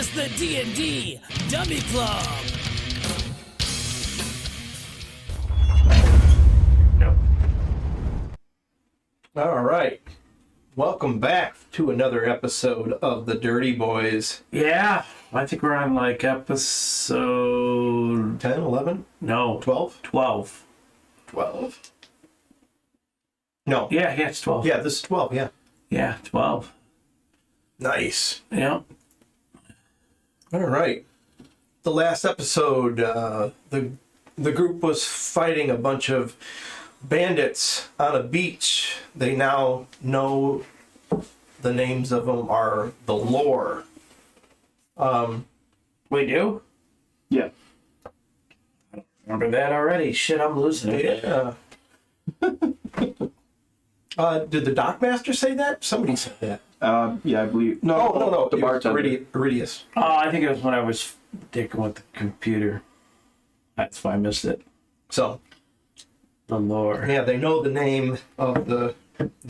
is the D&D Dummy Club. All right. Welcome back to another episode of the DirtyBoyz. Yeah, I think we're on like episode 10, 11? No, 12? 12. 12? No. Yeah, it's 12. Yeah, this is 12, yeah. Yeah, 12. Nice. Yeah. All right. The last episode, the group was fighting a bunch of bandits on a beach. They now know the names of them are the lore. We do? Yeah. Remember that already? Shit, I'm losing it. Yeah. Did the dockmaster say that? Somebody said that. Yeah, I believe. No, No. the It was bartender. Iridius. Oh, I think it was when I was dicking with the computer. That's why I missed it. So, The lore. yeah, they know the name of the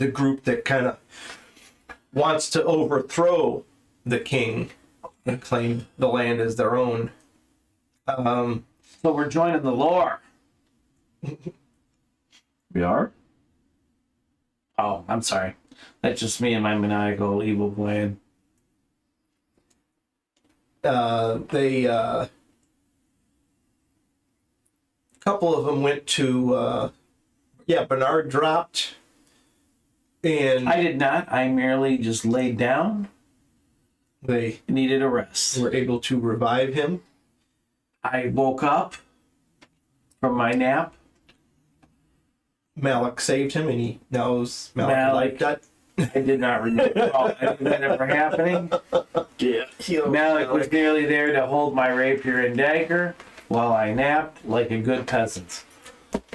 group that kind of wants to overthrow the king and claim the land as their own. So we're joining the lore. We are? Oh, I'm sorry. That's just me and my maniacal evil plan. A couple of them went to, Bernard dropped, and I did not. I merely just laid down. they Needed a rest. were able to revive him. I woke up from my nap. Malik saved him, and he knows Malik Malik. liked that. I did not remember that ever happening. Yeah. Malik was nearly there to hold my rapier and dagger while I napped like a good peasant.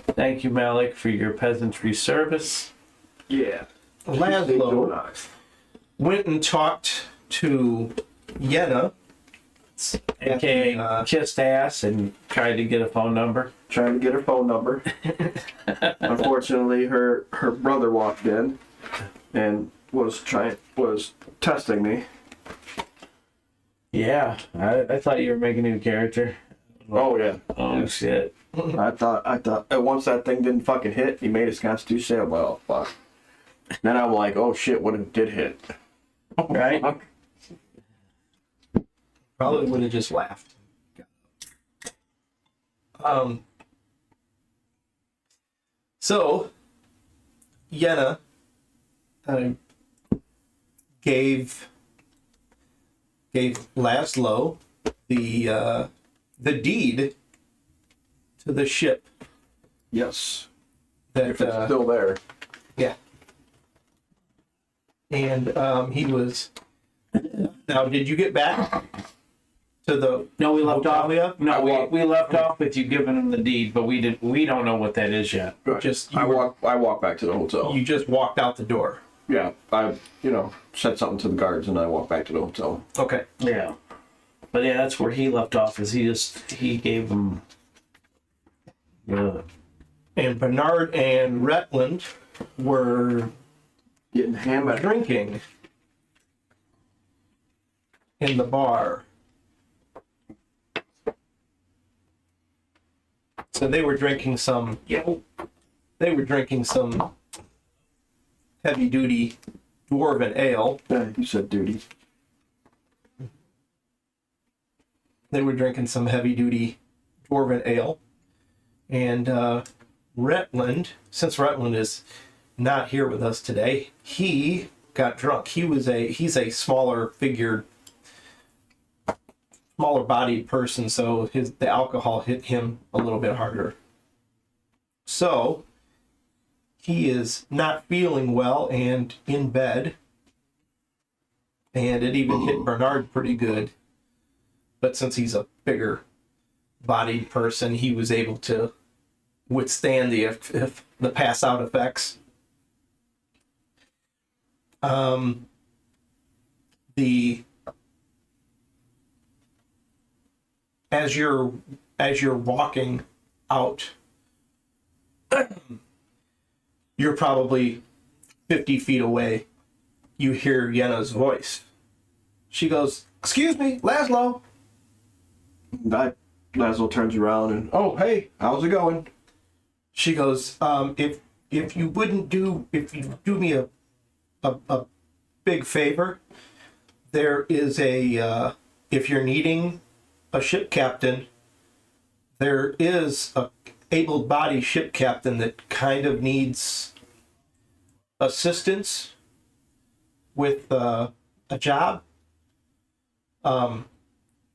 Thank you, Malik, for your peasantry service. Yeah. Laszlo went and talked to Yenna. AKA Uh, kissed ass and tried to get a phone number. Trying to get her phone number. Unfortunately, her brother walked in and was testing me. Yeah, I thought you were making a new character. Oh yeah. Oh, shit. I thought once that thing didn't fucking hit, he made his constitution say, well, fuck. Then I'm like, oh shit, what if it did hit? Right? Fuck. Probably would have just laughed. So, Yenna gave Laszlo the deed to the ship Yes. that If it's still there. yeah, and he was. Now, did you get back to the? No, we left off. Hotalia? No, we left off with you giving him the deed, but we don't know what that is yet. Just I walk back to the hotel. You just walked out the door. Yeah, I said something to the guards and I walked back to the hotel. Okay. Yeah. But yeah, that's where he left off. Is he gave him. And Bernard and Retland were Getting hammered. drinking in the bar. So they were drinking some. They were drinking some heavy-duty dwarven ale. Yeah, you said duty. They were drinking some heavy-duty dwarven ale. And Retland, since Retland is not here with us today, he got drunk. He's a smaller bodied person, so the alcohol hit him a little bit harder. So he is not feeling well and in bed. And it even hit Bernard pretty good. But since he's a bigger bodied person, he was able to withstand the pass out effects. As you're walking out, you're probably 50 feet away. You hear Yenna's voice. She goes, "Excuse me, Laszlo." Laszlo turns around and, oh, hey, how's it going? She goes, if you do me a big favor, there is if you're needing a ship captain, there is a able-bodied ship captain that kind of needs assistance with a job.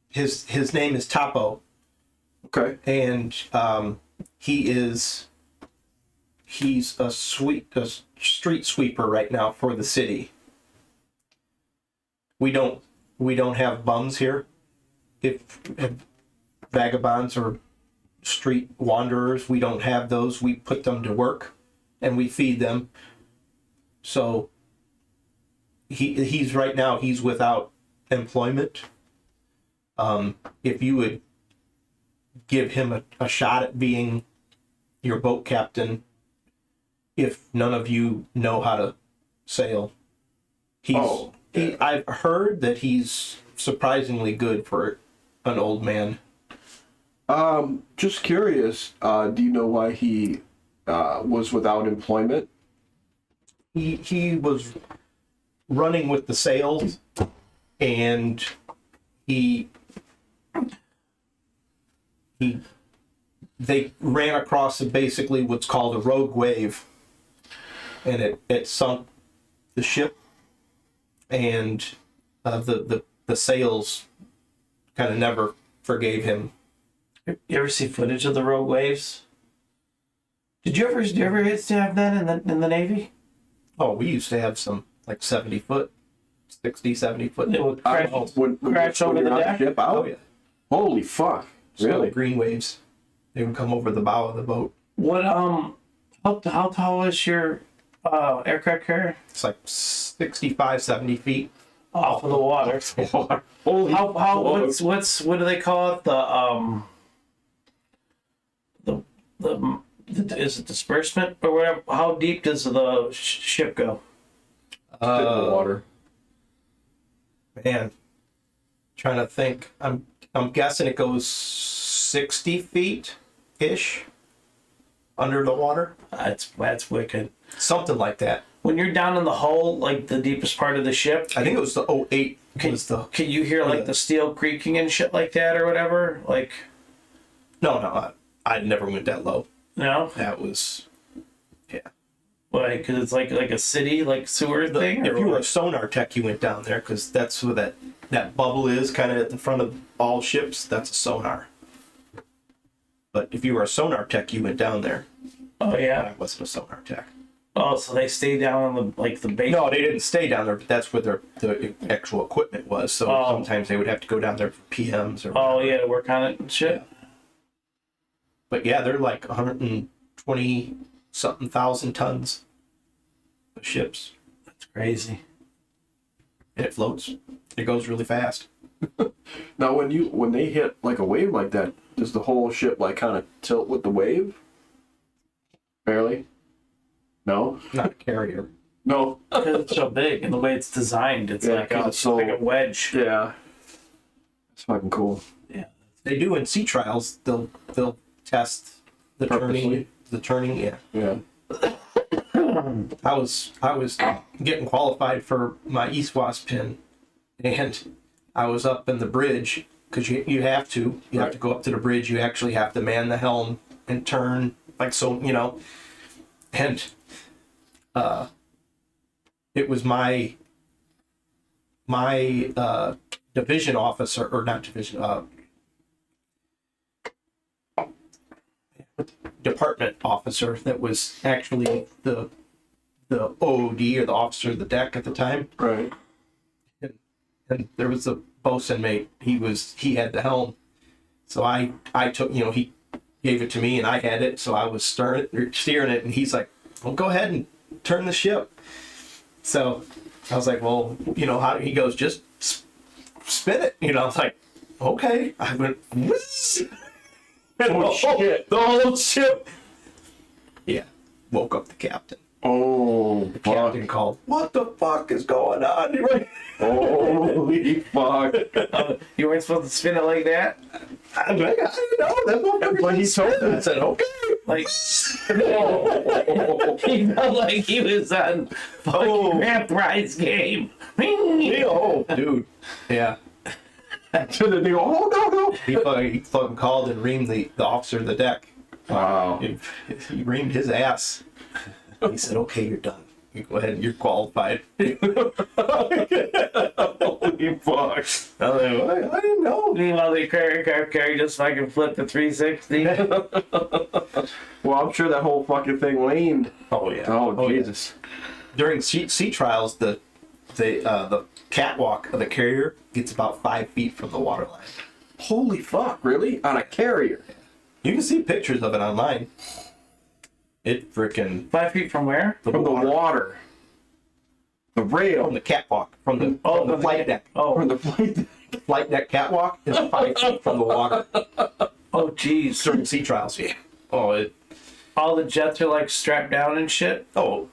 His name is Topo. Okay. And he's a street sweeper right now for the city. We don't have bums here. If vagabonds or street wanderers, we don't have those. We put them to work and we feed them. So he's right now he's without employment. If you would give him a shot at being your boat captain, if none of you know how to sail. I've heard that he's surprisingly good for an old man. Just curious, do you know why he was without employment? He was running with the sails, and they ran across basically what's called a rogue wave, and it sunk the ship, and the sails kind of never forgave him. You ever see footage of the rogue waves? Did you ever have that in the Navy? Oh, we used to have some like 70 foot, 60, 70 foot. They would crash over the you're on deck? ship out? Oh yeah. Holy fuck! Really? So green waves. They would come over the bow of the boat. What how tall is your aircraft carrier? It's like 65, 70 feet. Off of the water. Holy What do they call it? The is it disbursement or whatever? How deep does the ship go? in the water. Man, trying to think. I'm guessing it goes 60 feet ish under the water. That's wicked. Something like that. When you're down in the hull, like the deepest part of the ship, I think it was the 08. can you hear like the steel creaking and shit like that or whatever? Like, No, I never went that low. no, That was, yeah. like because it's like a city like sewer thing. If or you were what? a sonar tech, you went down there because that's where that bubble is, kind of at the front of all ships. That's a sonar. But if you were a sonar tech, you went down there. Oh yeah. I wasn't a sonar tech. Oh, so they stay down on the base. No, they didn't stay down there. But that's where the actual equipment was. So sometimes they would have to go down there for PMs or. Oh yeah, to work on it and shit. Yeah. But yeah, they're like 120 something thousand tons of ships, That's crazy. and it floats. It goes really fast. Now, when they hit like a wave like that, does the whole ship like kind of tilt with the wave? Barely. No. Not a carrier. No. Because it's so big and the way it's designed, it's Yeah, like 'cause a, it's so- like a wedge. Yeah. It's fucking cool. Yeah. They do in sea trials. They'll test the Purposely? turning. Yeah. Yeah. I was getting qualified for my East-West pin, and I was up in the bridge because you have to go up to the bridge. You actually have to man the helm and turn like so, and it was my division officer, or not division, department officer that was actually the OOD, or the officer of the deck at the time. Right. And there was a bosun mate. He had the helm, so I took, he gave it to me and I had it, so I was steering it, and he's like, well, go ahead and turn the ship. So I was like, well, how, he goes, just spin it. I was like, okay. I went, whiz. And Oh, shit. the whole ship. Yeah. Woke up the captain. Oh, The fuck. captain called, "What the fuck is going on?" Holy fuck. You weren't supposed to spin it like that? I'm like, I didn't know. That motherfucker But he said told it. I said, "Okay." Like, he felt like he was on fucking Grand Prize game. Oh, dude. Yeah. So then they go, oh, no. He fucking called and reamed the officer of the deck. Wow. He reamed his ass. He said, "Okay, you're done. You go ahead. You're qualified." Holy fuck. I was like, "What? I didn't know." Meanwhile, the carry just fucking flipped the 360. Well, I'm sure that whole fucking thing leaned. Oh yeah. Oh, yeah. Jesus. During sea trials, the catwalk of the carrier gets about 5 feet from the waterline. Holy fuck, really? On a carrier? You can see pictures of it online. It freaking 5 feet from where? From the water. The rail. from the catwalk from the flight deck. Oh, From the flight. Flight deck catwalk is 5 feet from the water oh, jeez. during sea trials. Yeah. All the jets are like strapped down and shit. Well,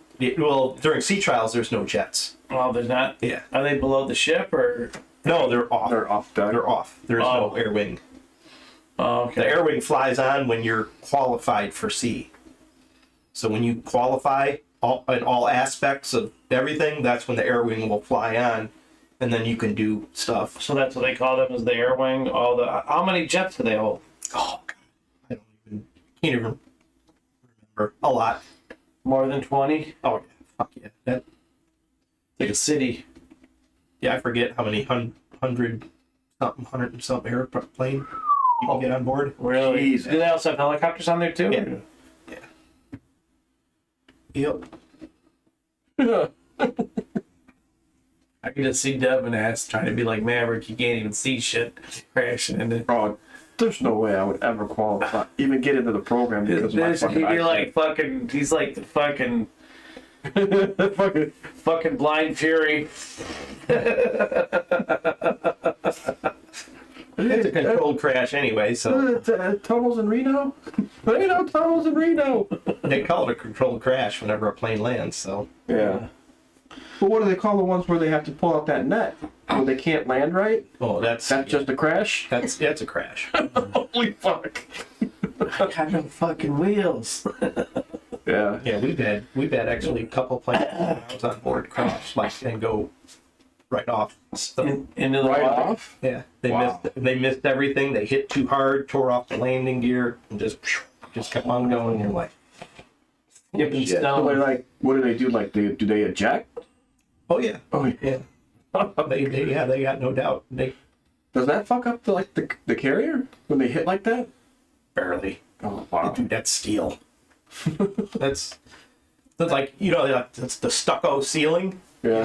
during sea trials, there's no jets. Well, there's not. Yeah. Are they below the ship or? No, they're off. They're off deck. They're off. There's no air wing. Oh, The okay. air wing flies on when you're qualified for sea. So when you qualify in all aspects of everything, that's when the air wing will fly on, and then you can do stuff. So that's what they call them, is the air wing. How many jets do they hold? Oh, God. Can't even remember. A lot. More than 20? Oh, yeah. Fuck yeah. Like a city. Yeah, I forget how many hundred and something airplane you can get on board. Really? Jesus. Do they also have helicopters on there too? Yeah. Yep. I can just see Devin ass trying to be like Maverick. He can't even see shit crashing into. Oh, there's no way I would ever qualify, even get into the program because of my He'd fucking be eyesight. like fucking. He's like the fucking. fucking blind fury. It's a controlled crash anyway, so Tunnels in Reno? Tunnels in Reno! they call it a controlled crash whenever a plane lands, so. Yeah. But what do they call the ones where they have to pull out that net? Where they can't land right? Oh, that's Just a crash? that's a crash. Holy fuck. I got no fucking wheels. Yeah. Yeah, we've had actually a couple planes when I was on board crash and go right off. So, Into the Right water. off? yeah, Wow. they missed everything. They hit too hard, tore off the landing gear, and just kept on going. You're like, Skipping Shit. So stones. they're like, what do they do? Like, do they eject? oh yeah, Oh, yeah. They got no doubt. They Does that fuck up the carrier when they hit like that? barely. Oh, wow. Dude, that's steel. that's like that's the stucco ceiling. Yeah. You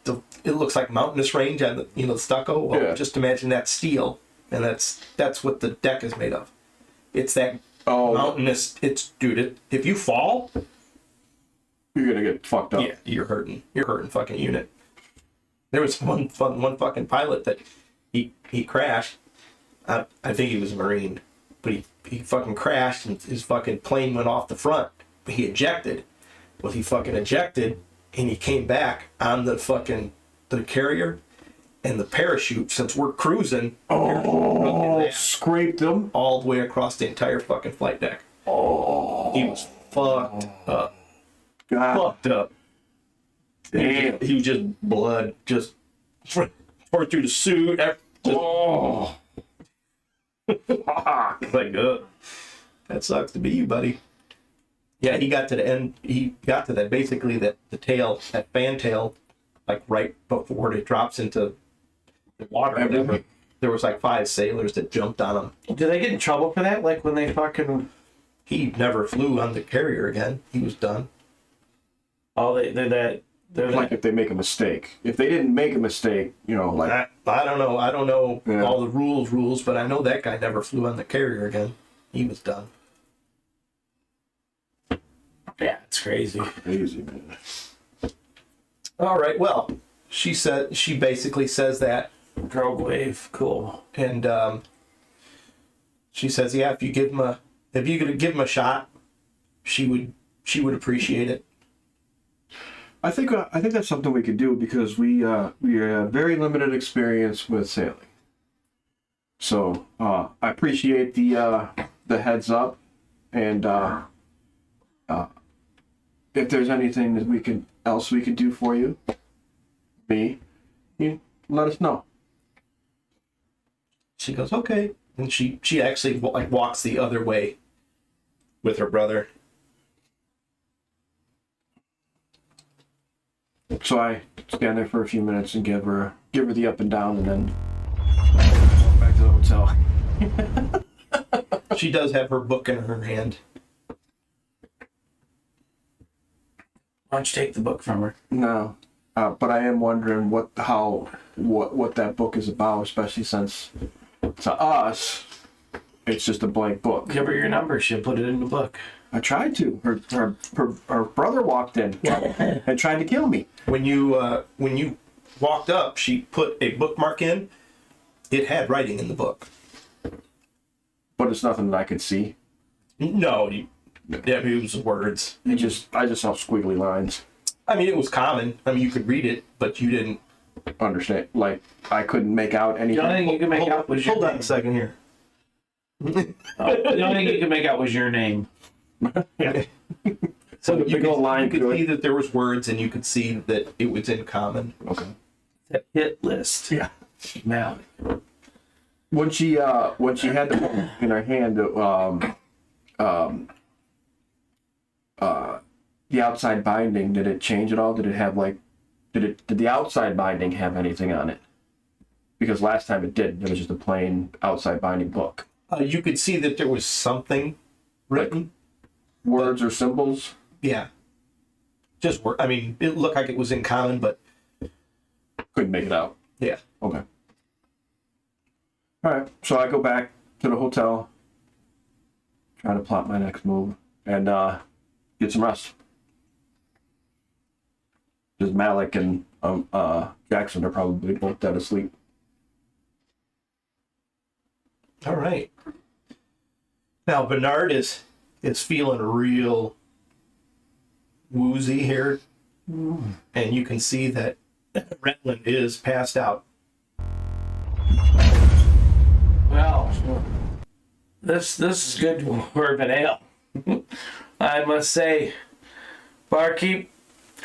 know, it looks like mountainous range on the stucco. Well, Yeah. just imagine that steel, and that's what the deck is made of. It's that Oh, mountainous. If you fall, you're gonna get fucked up. yeah, you're hurting. You're hurting fucking unit. There was one fucking pilot that he crashed. I think he was a Marine, but he fucking crashed and his fucking plane went off the front. But he ejected. Well, he fucking ejected and he came back on the carrier, and the parachute, since we're cruising, Oh, scraped them. all the way across the entire fucking flight deck. Oh, he was fucked up. God. Fucked up. Damn. He was just blood, just tore through the suit. Oh. Fuck. Like, that sucks to be you, buddy. Yeah, he got to the end. He got to that basically the tail, that fan tail, like right before it drops into the water. or whatever. There was like 5 sailors that jumped on him. Do they get in trouble for that? Like when they fucking. He never flew on the carrier again. He was done. Oh, they're Like if they make a mistake. If they didn't make a mistake, like I don't know. I don't know Yeah. all the rules, but I know that guy never flew on the carrier again. He was done. Yeah, it's crazy. crazy, man. All right. Well, she basically says that, Drogue wave, cool. and she says, yeah, if you could give him a shot, she would appreciate it. I think that's something we could do because we have very limited experience with sailing. So I appreciate the heads up, and if there's anything that we can do for you, you let us know. She goes, okay. And she actually like walks the other way with her brother. So I stand there for a few minutes and give her the up and down, and then walk back to the hotel. She does have her book in her hand. Why don't you take the book from her? No, but I am wondering what that book is about, especially since to us it's just a blank book. Give her your number. She'll put it in the book. I tried to. Her brother walked in and tried to kill me. When you walked up, she put a bookmark in. It had writing in the book. But it's nothing that I could see. No, it was words. I just saw squiggly lines. I mean, it was common. I mean, you could read it, but you didn't Understand? Like I couldn't make out anything. The only thing you could make out was your Hold on name. a second here. The only thing you could make out was your name. So the big old line you could through it. see that there was words, and you could see that it was in common. Okay. The hit list. Yeah. Now. When she had the book in her hand, the outside binding, did it change at all? Did it have like, did the outside binding have anything on it? Because last time it did. It was just a plain outside binding book. You could see that there was something written. Words or symbols? Yeah. Just word. I mean, it looked like it was in common, but Couldn't make it out. yeah. Okay. All right. So I go back to the hotel, try to plot my next move, and get some rest. Because Malik and Jackson are probably both dead asleep. All right. Now Bernard is feeling real woozy here, and you can see that Retland is passed out. Well, this is good bourbon ale. I must say, barkeep,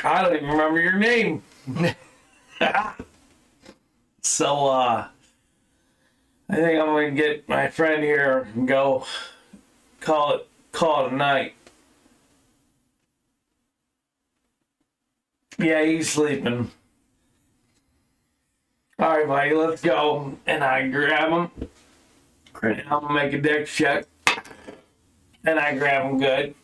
I don't even remember your name. So, I think I'm gonna get my friend here and go call it a night. Yeah, he's sleeping. All right, buddy, let's go. And I grab him. Great. And I'm gonna make a deck check. And I grab him good.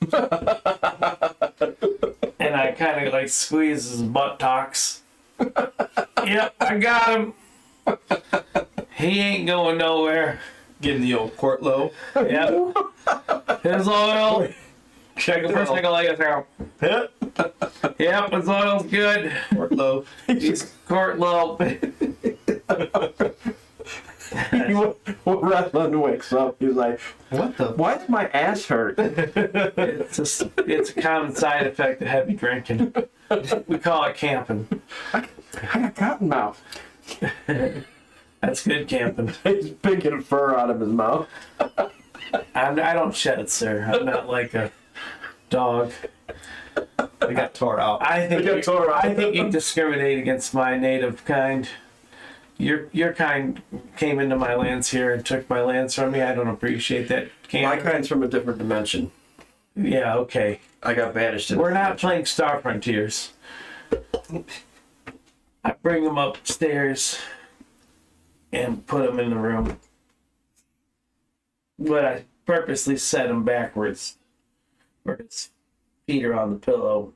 And I kind of like squeeze his buttocks. Yep, I got him. He ain't going nowhere. Give him the old court low. Yep. His oil. Check the first thing I like is out. Yep, his oil's good. Court low. He's court low. Retland wakes up. He's like, What the? "Why does my ass hurt?" It's a common side effect of heavy drinking. We call it camping. I got cotton mouth. That's good camping. He's picking fur out of his mouth. I don't shed, sir. I'm not like a dog. They got tore out. I think They got tore out. I think you discriminate against my native kind. Your kind came into my lands here and took my lands from me. I don't appreciate that. My kind's from a different dimension. Yeah, okay. I got banished. To We're not playing Star Frontiers. I bring them upstairs and put them in the room. But I purposely set him backwards where his feet are on the pillow.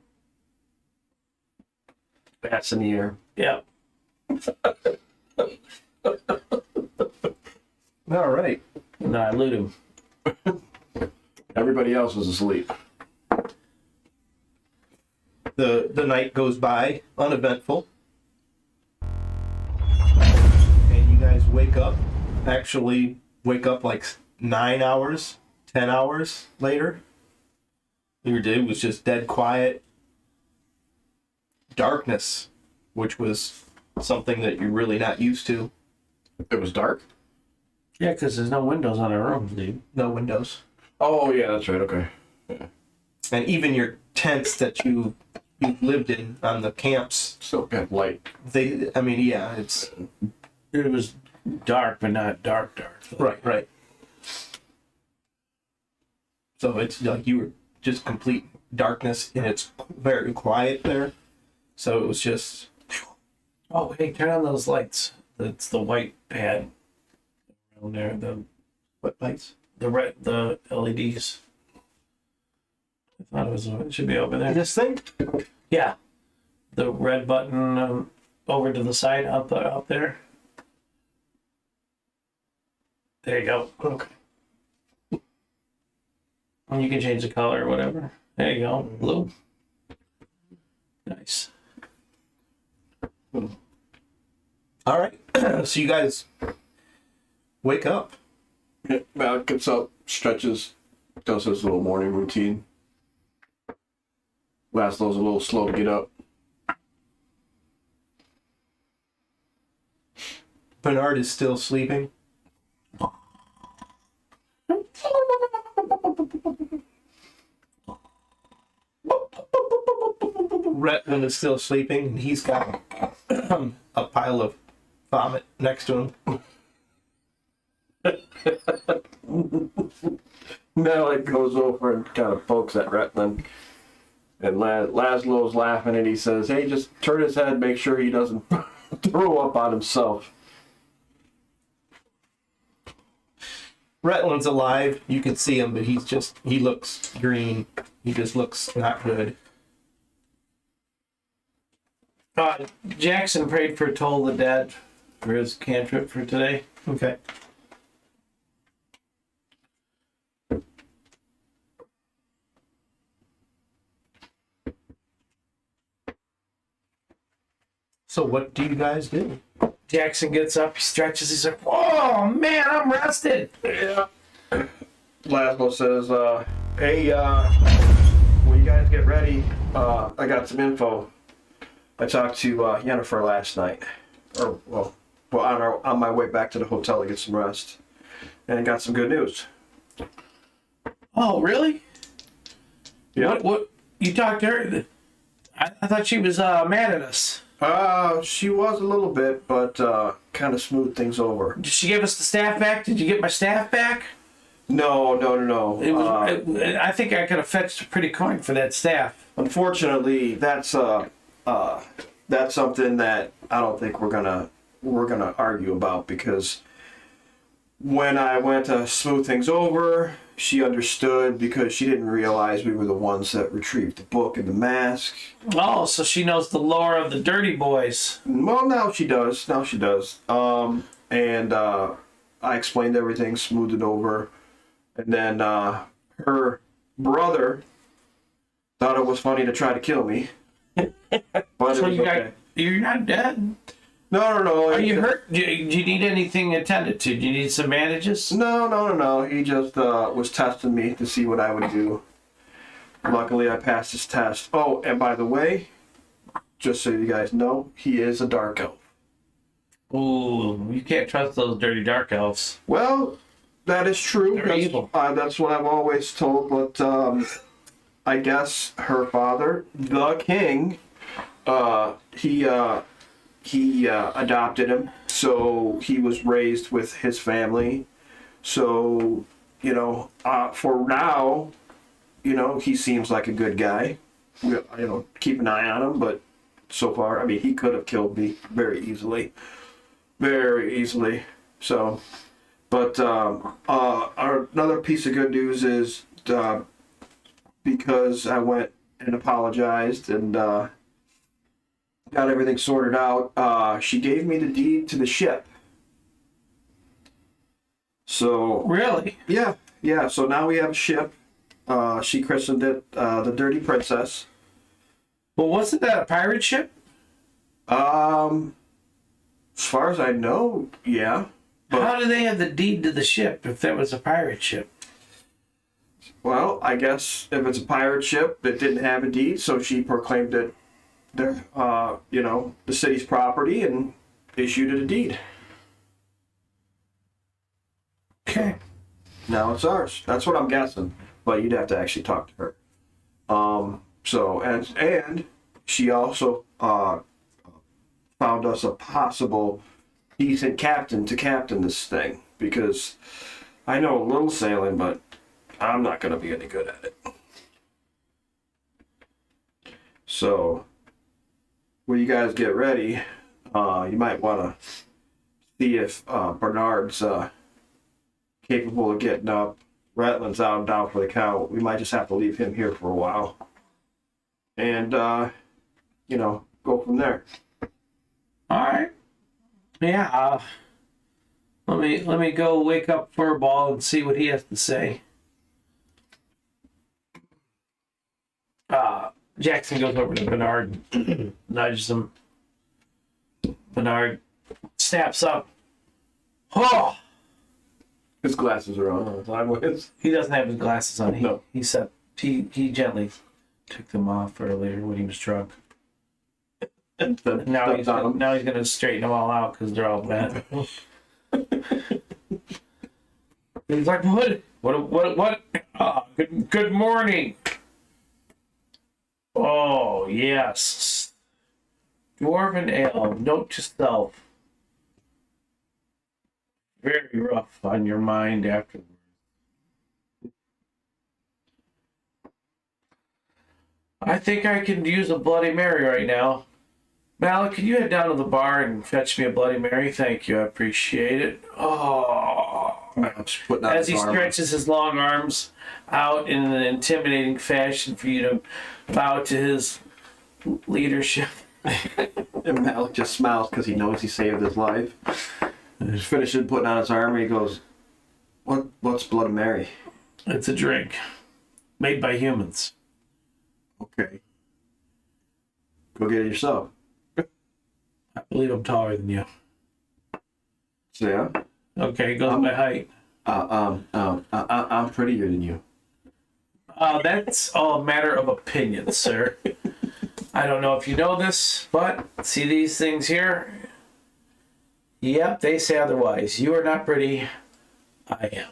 bats in the air. Yep. All right. No, I loot him. Everybody else was asleep. The night goes by uneventful, and you guys wake up. Actually, wake up like 9 hours, 10 hours later. Your day was just dead quiet. darkness, which was something that you're really not used to. It was dark? Yeah, because there's no windows on our room, dude. No windows. Oh, yeah, that's right. Okay. And even your tents that you lived in on the camps, Still got light. I mean, yeah, it's... It was dark, but not dark. Right. So it's like you were just complete darkness, and it's very quiet there. So it was just... Oh, hey, turn on those lights. That's the white pad around there. What lights? The LEDs. I thought it should be over there. This thing? Yeah, the red button over to the side out there. There you go. Okay. And you can change the color or whatever. There you go, blue. Nice. All right. So you guys wake up. Yeah, Mal gets up, stretches, does his little morning routine. Laszlo's a little slow to get up. Bernard is still sleeping. Retman is still sleeping, and he's got a pile of vomit next to him. Malik goes over and kind of pokes at Retman. And Laszlo's laughing and he says, hey, just turn his head, make sure he doesn't throw up on himself. Retlin's alive. You can see him, but he looks green. He just looks not good. Jackson prayed for Toll the Dead for his cantrip for today. Okay. So what do you guys do? Jackson gets up, he stretches, he's like, "Oh man, I'm rested." Yeah. Laszlo says, hey, when you guys get ready, I got some info. I talked to Yennefer last night. On my way back to the hotel to get some rest. And I got some good news. Oh, really? Yeah. What? You talked to her? I thought she was mad at us. She was a little bit, but kind of smoothed things over. Did she give us the staff back? Did you get my staff back? No. It was. I think I could have fetched a pretty coin for that staff. Unfortunately, that's something that I don't think we're gonna argue about, because when I went to smooth things over, she understood, because she didn't realize we were the ones that retrieved the book and the mask. Oh, so she knows the lore of the DirtyBoyz. Well, now she does. And I explained everything, smoothed it over, and then her brother thought it was funny to try to kill me. But So it was okay. you're not dead. No. Are you hurt? Do you need anything attended to? Do you need some bandages? No. He just was testing me to see what I would do. Luckily, I passed his test. Oh, and by the way, just so you guys know, he is a dark elf. Ooh, you can't trust those dirty dark elves. Well, that is true. They're evil. That's what I've always told, but I guess her father, the king, he adopted him, so he was raised with his family. So, for now, he seems like a good guy. Keep an eye on him, but so far, I mean, he could have killed me very easily. So, but another piece of good news is because I went and apologized and got everything sorted out, she gave me the deed to the ship. So Really? yeah. So now we have a ship. She christened it the Dirty Princess. Well, wasn't that a pirate ship? As far as I know, yeah. But, How do they have the deed to the ship if that was a pirate ship? well, I guess if it's a pirate ship, it didn't have a deed, so she proclaimed it their, the city's property and issued it a deed. Okay. Now it's ours. That's what I'm guessing, but you'd have to actually talk to her. So and she also found us a possible decent captain to captain this thing, because I know a little sailing, but I'm not going to be any good at it. So when you guys get ready, you might want to see if Bernard's capable of getting up. Ratlin's out and down for the count. We might just have to leave him here for a while. And, go from there. All right. Yeah. Let me go wake up Furball and see what he has to say. Jackson goes over to Bernard, nudges him. Bernard snaps up. Oh! His glasses are on. Sideways. He doesn't have his glasses on. No. He said he gently took them off earlier when he was drunk. Now he's gonna straighten them all out because they're all bad. He's like, what? Good morning. Oh yes, Dwarven Ale. Note to self. Very rough on your mind afterwards. I think I can use a Bloody Mary right now. Malik, can you head down to the bar and fetch me a Bloody Mary? Thank you, I appreciate it. Oh. As he stretches his long arms out in an intimidating fashion for you to bow to his leadership. And Malik just smiles because he knows he saved his life. He's finishing putting on his armor. He goes, "What's Bloody Mary?" It's a drink made by humans. Okay. Go get it yourself. I believe I'm taller than you. So yeah. Okay, goes by height. I'm prettier than you. That's all a matter of opinion, sir. I don't know if you know this, but see these things here? Yep, they say otherwise. You are not pretty. I am.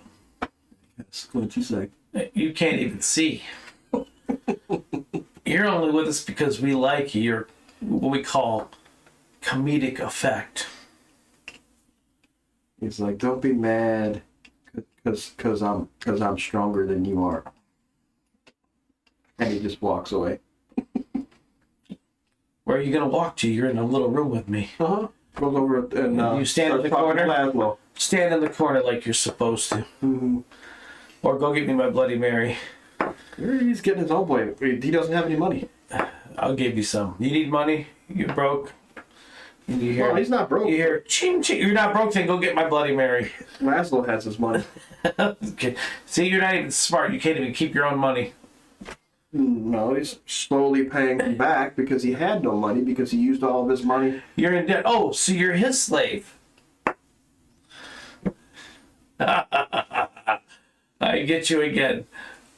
That's what you say. You can't even see. You're only with us because we like you. You're what we call comedic effect. He's like, "Don't be mad, cause I'm stronger than you are." And he just walks away. Where are you gonna walk to? You're in a little room with me. Goes over and You stand in the corner. Laszlo. Stand in the corner like you're supposed to. Mm-hmm. Or go get me my Bloody Mary. He's getting his own way. He doesn't have any money. I'll give you some. You need money? You broke? You hear? Well, he's not broke. You hear? Ching ching. You're not broke. Then go get my Bloody Mary. Laszlo has his money. Okay. See, you're not even smart. You can't even keep your own money. No, he's slowly paying him back because he had no money because he used all of his money. You're in debt. Oh, so you're his slave. I get you again.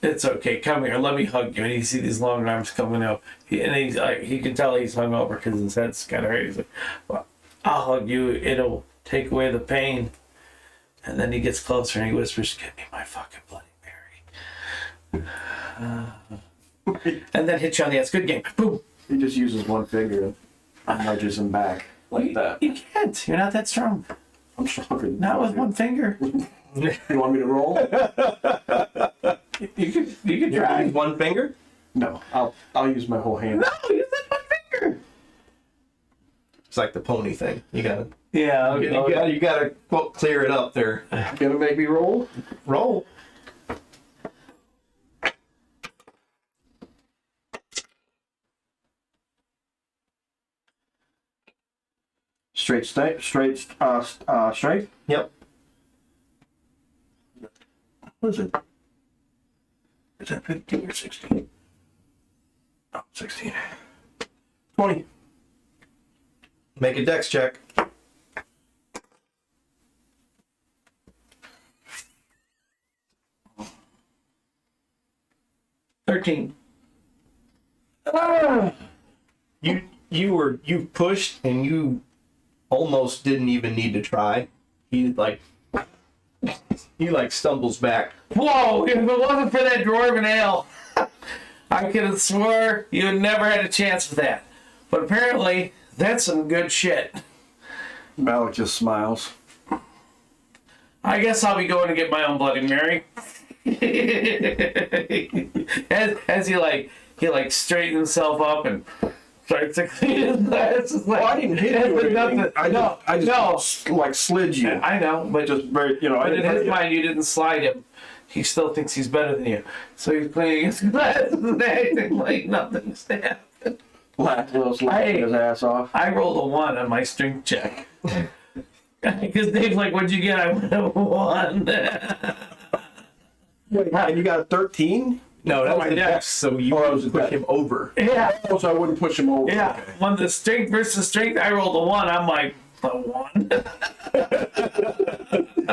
It's okay. Come here. Let me hug you. And you see these long arms coming out. He can tell he's hungover because his head's kind of hurt. He's like, well, I'll hug you. It'll take away the pain. And then he gets closer and he whispers, "Get me my fucking Bloody Mary." And then hits you on the ass. Good game. Boom. He just uses one finger and nudges him back like that. You can't. You're not that strong. I'm stronger than Not with one finger. You want me to roll? You can try. Use one finger? No, I'll use my whole hand. No, use that one finger. It's like the pony thing. You gotta Yeah. quote, clear it up there. Gonna make me roll? Roll. Straight. Yep. What is it? Is that 15 or 16? Oh, 16. 20. Make a dex check. $13. You you pushed and you almost didn't even need to try. He stumbles back. Whoa! If it wasn't for that dwarven ale, I could have swore you had never had a chance with that. But apparently, that's some good shit. Malik just smiles. I guess I'll be going to get my own Bloody Mary. as he straightens himself up and starts to clean his glasses. Well, I didn't hit you or anything. I just slid you. I know, but Just very, but in his mind, you didn't slide him. He still thinks he's better than you. So he's cleaning his glasses and acting like nothing's happened. Laughing his ass off. I rolled a 1 on my strength check. Because Dave's like, what'd you get? I went a 1. Wait, and you got a 13? No, that was the dex, so you was push him over. Yeah. Oh, so I wouldn't push him over. Yeah. Okay. When the strength versus strength, I rolled a 1. I'm like, a 1?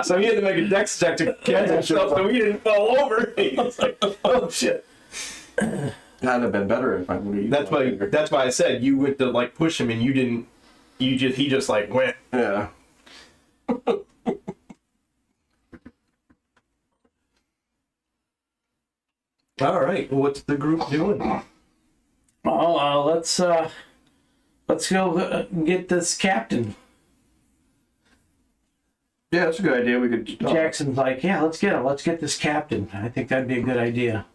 So he had to make a dex check to catch himself so he didn't fall over. He was like, oh shit. That'd have been better if I would have. That's why I said you went to push him and you didn't. He just went. Yeah. All right. What's the group doing? Oh, let's go get this captain. Yeah, that's a good idea. We could. Jackson's like, yeah, let's get him. Let's get this captain. I think that'd be a good idea.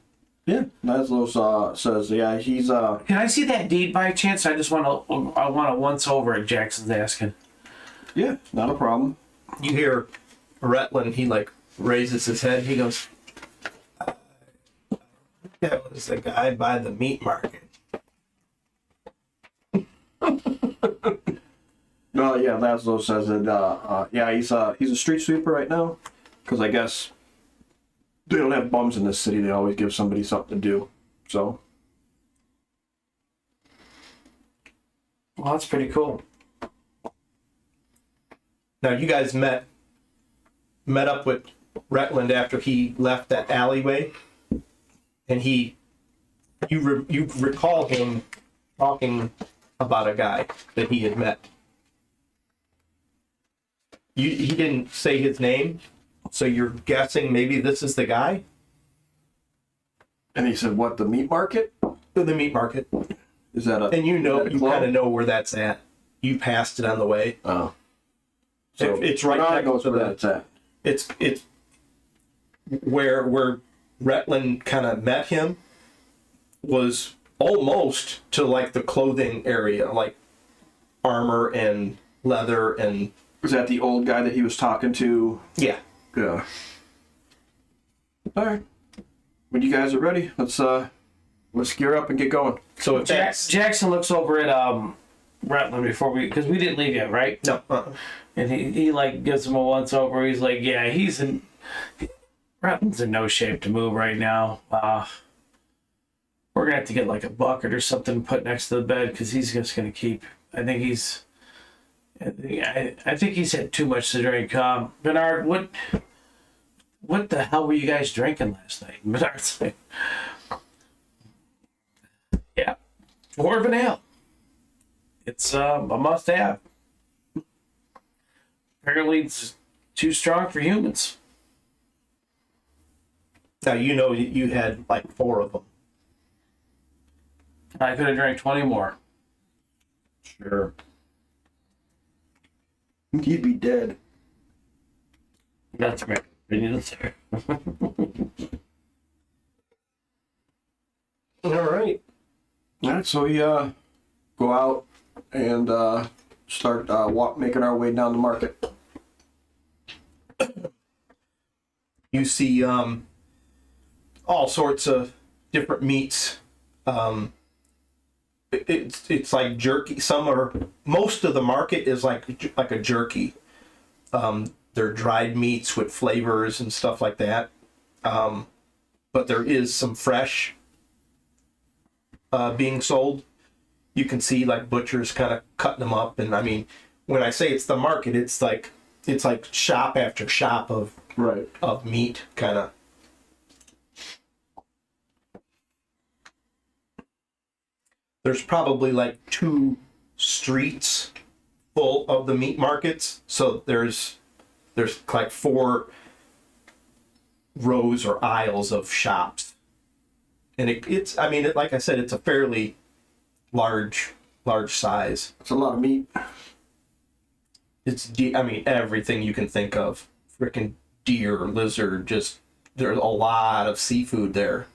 Yeah. Laszlo says, yeah, he's Can I see that deed by chance? I want to once over at Jackson's asking. Yeah, not a problem. You hear Retland. He raises his head. He goes, "That was the guy by the meat market." No, yeah, Laszlo says that. Yeah, he's a street sweeper right now, because I guess they don't have bums in this city. They always give somebody something to do. So. Well, that's pretty cool. Now you guys met up with Retland after he left that alleyway, and you recall him talking about a guy that he had met. He didn't say his name, so you're guessing maybe this is the guy? And he said, what, the meat market? The meat market. Is that a... And you club? kind of know where that's at. You passed it on the way. Oh. So it's right next to where that's at. It's where Retland kind of met him was almost to the clothing area, like armor and leather and... Was that the old guy that he was talking to? Yeah. Yeah. All right. When you guys are ready, let's gear up and get going. So if Jackson looks over at Retland because we didn't leave yet, right? No. And he gives him a once over. He's like, yeah, Retland's in no shape to move right now. We're gonna have to get a bucket or something put next to the bed because he's just gonna keep. I think he's had too much to drink. Bernard, what the hell were you guys drinking last night? Bernard's like, yeah, dwarven ale. It's a must-have. Apparently, it's too strong for humans. Now you had 4 of them. I could have drank 20 more. Sure. He'd be dead. That's my opinion, sir. All right. All right, so we go out and start making our way down the market. You see all sorts of different meats. It's like jerky. Most of the market is like a jerky. They're dried meats with flavors and stuff like that. But there is some fresh being sold. You can see butchers kind of cutting them up, and I mean, when I say it's the market, it's like shop after shop of meat kind of. There's probably 2 streets full of the meat markets. So there's like 4 rows or aisles of shops, and it's I mean, like I said, it's a fairly large size. It's a lot of meat. I mean, everything you can think of. Freaking deer, lizard, just there's a lot of seafood there.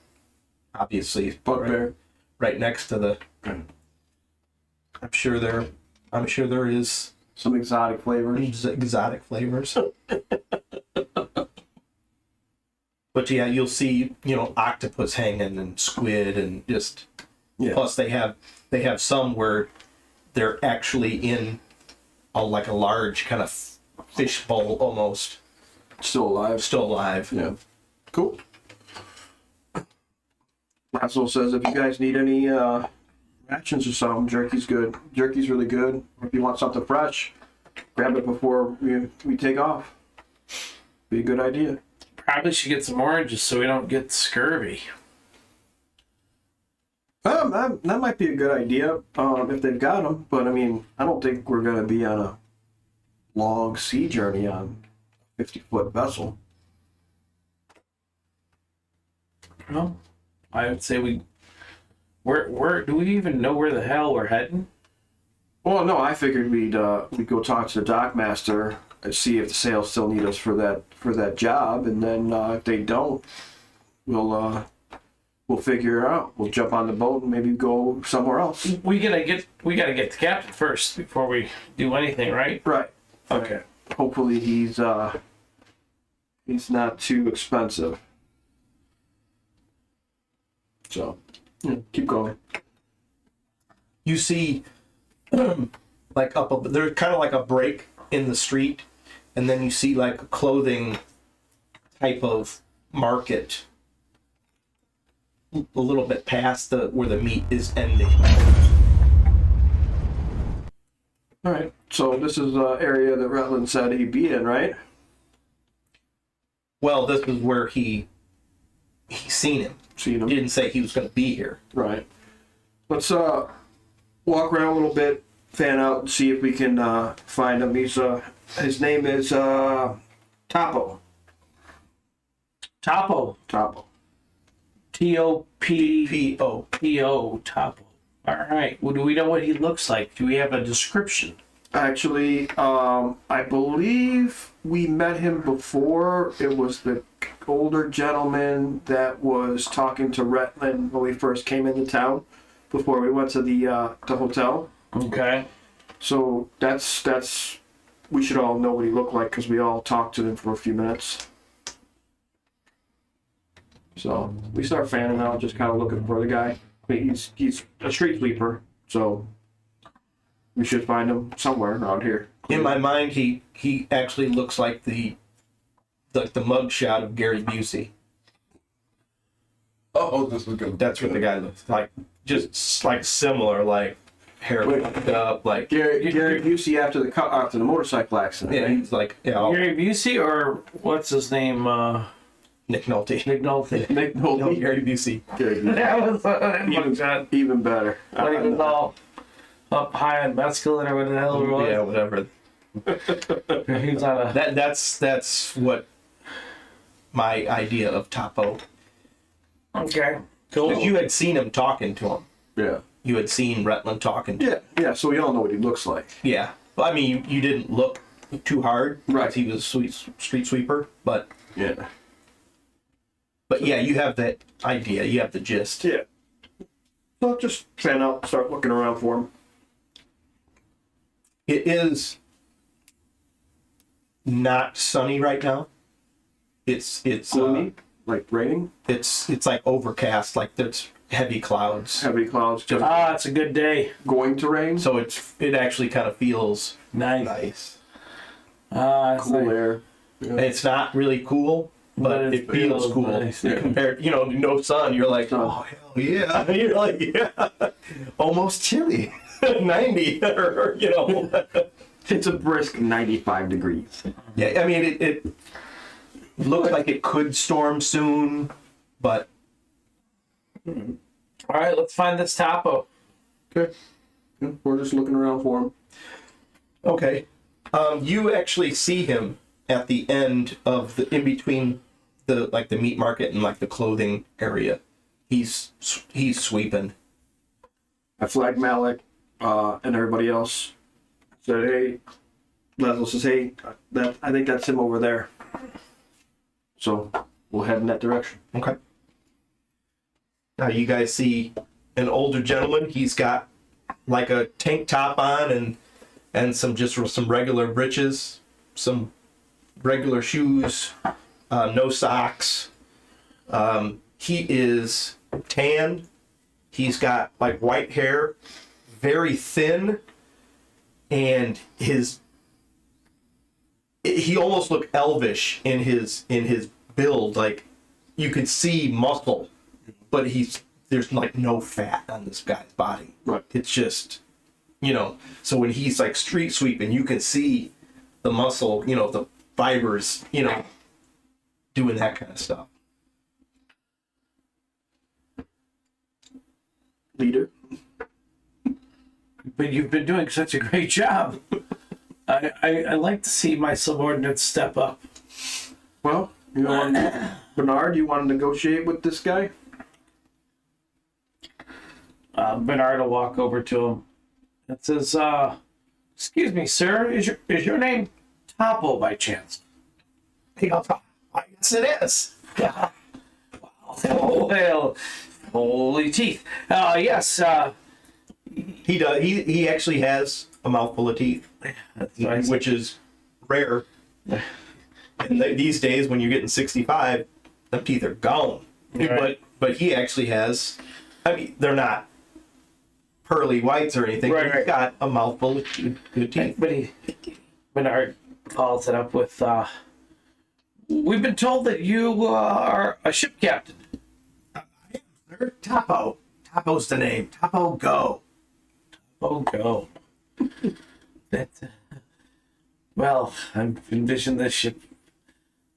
Obviously, Bugbear. right next to the. I'm sure there is Some exotic flavors. exotic flavors. But yeah, you'll see, octopus hanging and squid and just. Yeah. Plus, they have some where they're actually in a large kind of fish bowl almost. Still alive. Still alive. Yeah. Cool. Lasso says if you guys need any rations or something, jerky's good. Jerky's really good. If you want something fresh, grab it before we take off. Be a good idea. Probably should get some oranges so we don't get scurvy. That might be a good idea if they've got them. But I mean, I don't think we're going to be on a long sea journey on a 50-foot vessel. Well, I would say where do we even know where the hell we're heading? Well, no, I figured we'd go talk to the dockmaster and see if the sails still need us for that job, and then if they don't, we'll figure it out. We'll jump on the boat and maybe go somewhere else. We gotta get the captain first before we do anything, right? Right. Okay. Hopefully he's not too expensive. So, yeah, keep going. You see, there's kind of like a break in the street, and then you see like a clothing type of market a little bit past where the meat is ending. All right. So this is the area that Rutland said he'd be in, right? Well, this is where he seen him. Seen him. He didn't say he was going to be here. Right. Let's walk around a little bit, fan out, and see if we can find him. His name is Topo. Topo. Topo. T-O-P-P-O. Topo. All right. Well, do we know what he looks like? Do we have a description? Actually, I believe we met him before. It was the older gentleman that was talking to Rutland when we first came into town before we went to the hotel. Okay. So that's we should all know what he looked like because we all talked to him for a few minutes. So we start fanning out, just kind of looking for the guy. I mean, he's a street sweeper, so we should find him somewhere around here. In my mind, he actually looks like the mugshot of Gary Busey. Oh, this is good. That's what the guy looks like. Just like similar, like hair fucked up, like Gary Busey after the motorcycle accident. yeah, Right? he's like Gary Busey or what's his name? Nick Nolte. Nick Nolte. Nick No, Nolte. Gary Busey. Gary Busey. That was mugshot. Even better. When he was all up high on mescaline or what the hell it was. Yeah, whatever. He was on a. That's what my idea of Topo. Okay. Cool. 'Cause you had seen him talking to him. Yeah. You had seen Rutland talking to him. Yeah. So we all know what he looks like. Yeah. But I mean, you didn't look too hard. Right. 'Cause he was a street sweeper. But Yeah. yeah, you have that idea. You have the gist. Yeah. So just fan out, start looking around for him. It is not sunny right now. It's Gloomy, like raining, it's like overcast, like there's heavy clouds. heavy clouds, just It's a good day. going to rain. So it actually kind of feels Nice. nice. It's Cool like- air. And it's not really cool, but it feels cool. nice. Yeah. Compared, no sun, you're like, oh hell yeah. You're like, yeah, almost chilly, 90 or It's a brisk 95 degrees. Yeah, I mean it looks like it could storm soon, but All right, let's find this Topo. Okay. We're just looking around for him. Okay. You actually see him at the end of the in between the the meat market and like the clothing area. He's sweeping. I flagged Malik and everybody else. Said, hey, Laszlo says, hey, I think that's him over there. So we'll head in that direction. Okay. Now you guys see an older gentleman. He's got like a tank top on and some regular breeches, some regular shoes, no socks. He is tan. He's got like white hair, very thin, and he almost looked elvish in his build. Like you could see muscle, but there's like no fat on this guy's body. Right. It's just, so when he's like street sweeping, you can see the muscle, the fibers, doing that kind of stuff. Leader. But you've been doing such a great job. I like to see my subordinates step up. Well, Bernard, you want to negotiate with this guy? Bernard will walk over to him and says, excuse me, sir, is your name Topo by chance? He goes, I guess it is. Wow. Oh, well, holy teeth. Yes, He does. He actually has a mouthful of teeth, which is rare. And these days, when you're getting 65, them teeth are gone. Right. But he actually has. I mean, they're not pearly whites or anything. Right, but right. He's got a mouthful of good teeth. But Bernard follows it up with, we've been told that you are a ship captain. Sir, Topo. Topo's the name. Topo Go. Oh, go. Well, I'm envisioning this ship.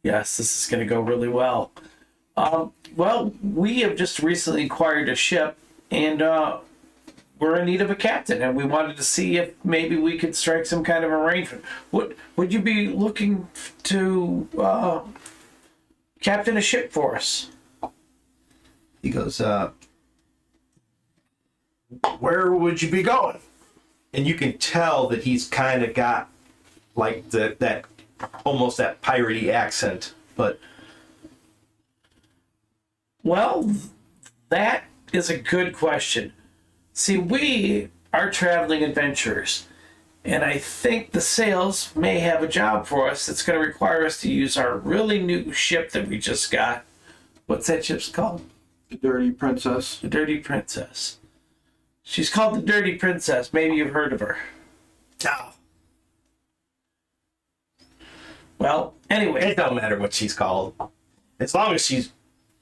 Yes, this is going to go really well. Well, we have just recently acquired a ship, and we're in need of a captain, and we wanted to see if maybe we could strike some kind of arrangement. Would you be looking to captain a ship for us? He goes, where would you be going? And you can tell that he's kind of got like that almost that piratey accent, but well, that is a good question. See, we are traveling adventurers, and I think the sales may have a job for us that's going to require us to use our really new ship that we just got. What's that ship's called? The Dirty Princess. The Dirty Princess. She's called the Dirty Princess. Maybe you've heard of her. no, Well, anyway. it don't matter what she's called, as long as she's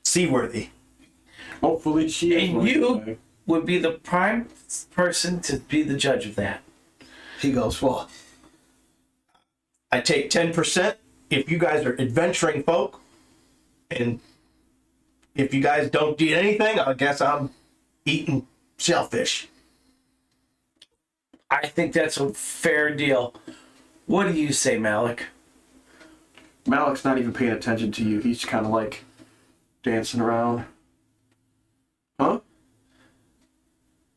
seaworthy. Hopefully she is. And you would be the prime person to be the judge of that. He goes, well, I take 10% if you guys are adventuring folk, and if you guys don't do anything, I guess I'm eating shellfish. I think that's a fair deal. What do you say, Malik? Malik's not even paying attention to you. He's kind of like dancing around. Huh?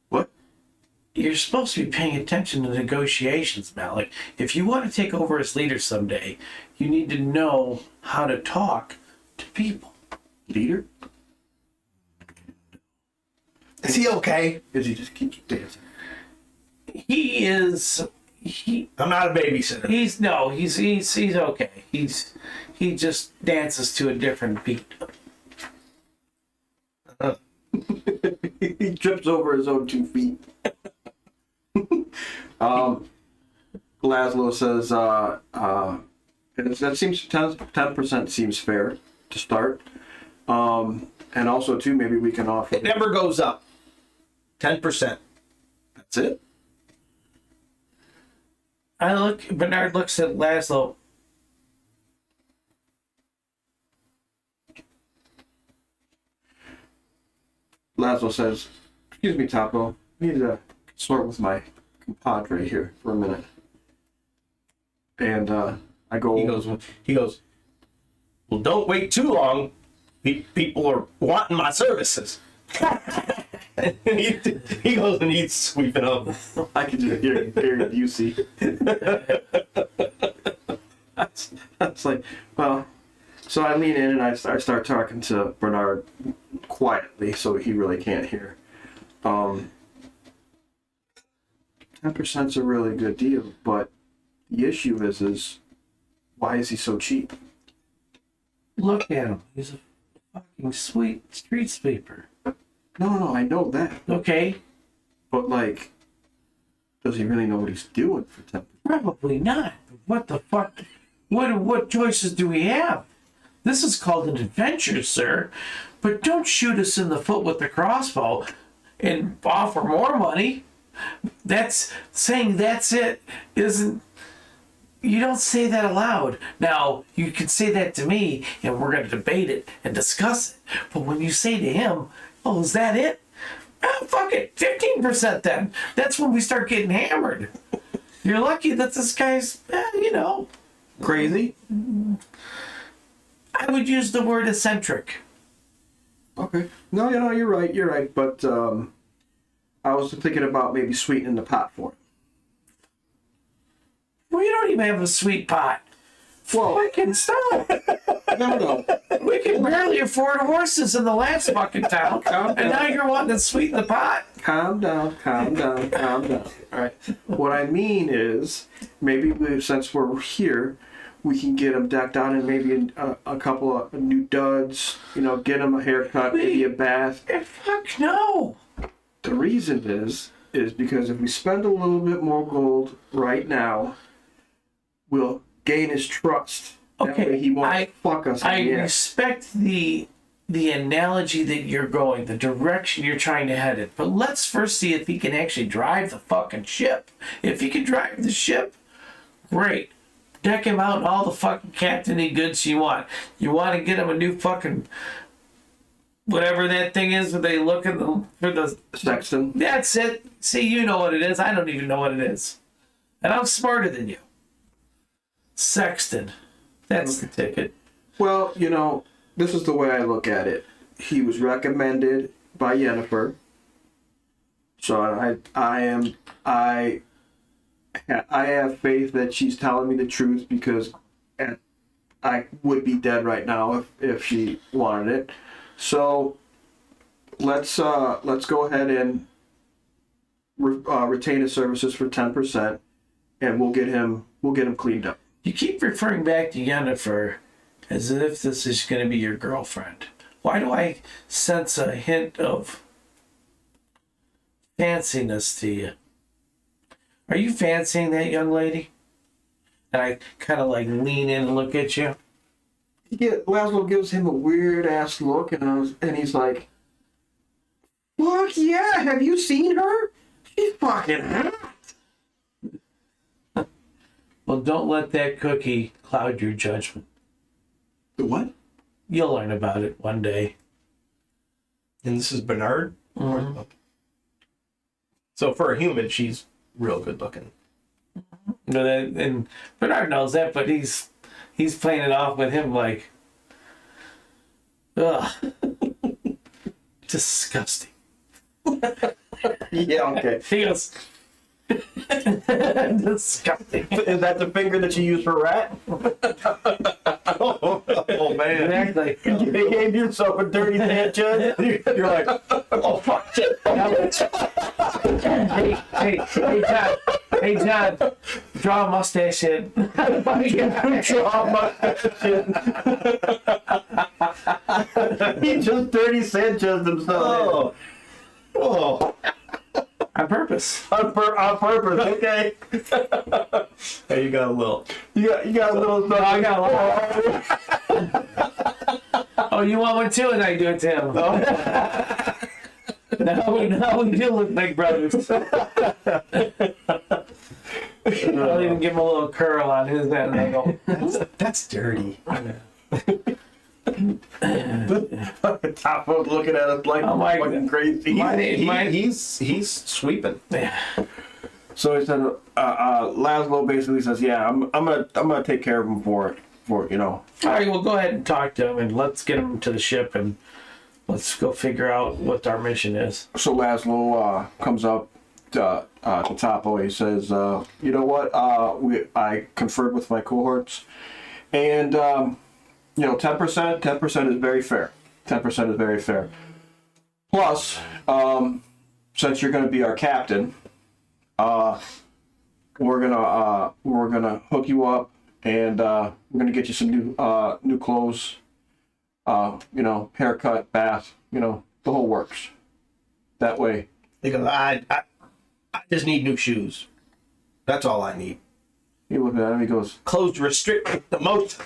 What? You're supposed to be paying attention to negotiations, Malik. If you want to take over as leader someday, you need to know how to talk to people. Leader? Is he okay? Is he just keep dancing? He is. I'm not a babysitter. He's okay. He just dances to a different beat. He trips over his own 2 feet. Laszlo says, that seems 10% seems fair to start. And also too, maybe we can offer. It never goes up. 10%. That's it. Bernard looks at Laszlo. Laszlo says, excuse me, Topo. I need to consort with my compadre here for a minute. And I go. He goes. Well, don't wait too long. People are wanting my services. he goes and he's sweeping up. I can just hear Busey. That's like, well, so I lean in and I start talking to Bernard quietly so he really can't hear. 10%'s a really good deal, but the issue is why is he so cheap? Look at him. He's a fucking sweet street sweeper. No, I know that. Okay. But, like, does he really know what he's doing for 10%? Probably not. What the fuck? What choices do we have? This is called an adventure, sir. But don't shoot us in the foot with the crossbow and offer more money. That's saying that's it isn't. You don't say that aloud. Now, you can say that to me, and we're going to debate it and discuss it. But when you say to him, oh, is that it? Oh, fuck it. 15% then. That's when we start getting hammered. You're lucky that this guy's, Crazy? I would use the word eccentric. Okay. No, you're right. But I was thinking about maybe sweetening the pot for him. Well, you don't even have a sweet pot. Well, Fucking stop. no. We can barely afford horses in the last fucking town. And now you're wanting to sweeten the pot. Calm down. All right. What I mean is, maybe since we're here, we can get him decked out in maybe a couple of new duds. Get him a haircut, maybe a bath. Fuck no. The reason is because if we spend a little bit more gold right now, we'll gain his trust. That Okay, way he won't fuck us. I in the ass. respect the analogy that you're going, the direction you're trying to head it. But let's first see if he can actually drive the fucking ship. If he can drive the ship, great. Deck him out in all the fucking captainy goods you want. You want to get him a new fucking whatever that thing is where they look at for the Sexton. That's it. See, you know what it is. I don't even know what it is. And I'm smarter than you. Sexton. That's the ticket. Well, this is the way I look at it. He was recommended by Yennefer. So I have faith that she's telling me the truth because I would be dead right now if she wanted it. So let's go ahead and retain his services for 10%, and we'll get him cleaned up. You keep referring back to Yennefer as if this is going to be your girlfriend. Why do I sense a hint of fanciness to you? Are you fancying that young lady? And I kind of like lean in and look at you. Laszlo gives him a weird ass look, and he's like, "Fuck yeah! Have you seen her? She's fucking hot." Well, don't let that cookie cloud your judgment. The what? You'll learn about it one day. And this is Bernard. Mm-hmm. So for a human, she's real good looking. And Bernard knows that, but he's playing it off with him like, ugh, disgusting. Yeah, okay. He goes, disgusting. Is that the finger that you use for rat? oh man. Exactly. You gave yourself a dirty Sanchez. You're like, oh fuck shit. Hey, John, draw a mustache in. Draw a mustache in. He just dirty Sanchez himself. Oh. On purpose. On purpose, okay. Hey, you got a little. You got a little. I got a little. Oh, you want one too? And I do it to him. Now we do look like brothers. I'll even give him a little curl on his end. And I go, That's dirty. Top of looking at us like oh my fucking God. crazy. My- He's sweeping. yeah. So he said, Laszlo basically says, yeah, I'm gonna take care of him for you know. All right, well, go ahead and talk to him, and let's get him to the ship, and let's go figure out what our mission is. So Laszlo comes up to Topo. He says, you know what? I conferred with my cohorts, and 10% is very fair. 10% is very fair. Plus, since you're going to be our captain, we're gonna hook you up, and we're gonna get you some new clothes. Haircut, bath, the whole works. That way. He goes, I just need new shoes. That's all I need. He looked at him. He goes, Clothes restrict the most.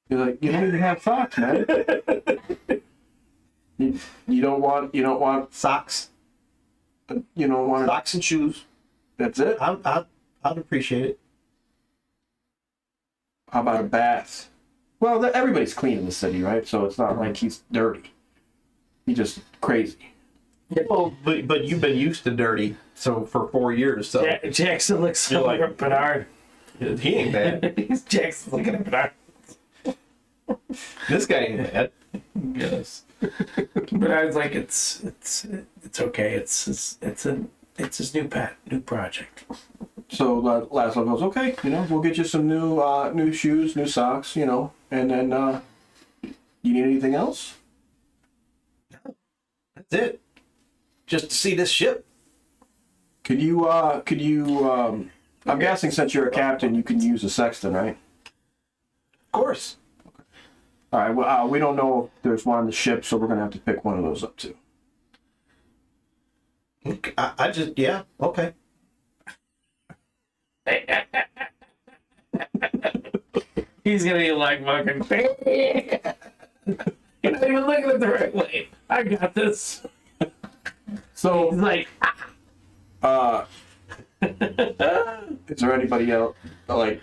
he's like, you don't even have socks, man. you don't want Socks. you don't want Socks and shoes. That's it. I'd appreciate it. How about a bath? Well, everybody's clean in the city, right? So it's not like he's dirty. He's just crazy. Well, but you've been used to dirty for 4 years, so Jackson looks over at Bernard. he ain't bad. Jackson's looking at Bernard. This guy ain't bad. Yes. Bernard's like, it's okay. It's his new project. So Laszlo goes, okay, we'll get you some new shoes, new socks, and then you need anything else? That's it. Just to see this ship. Could you I'm guessing since you're a captain, you can use a sextant, right? Of course. All right. Well, we don't know if there's one on the ship, so we're gonna have to pick one of those up too. I just, yeah, okay. He's gonna be like fucking. You're not even looking at the right way. I got this. So He's like, is there anybody else like?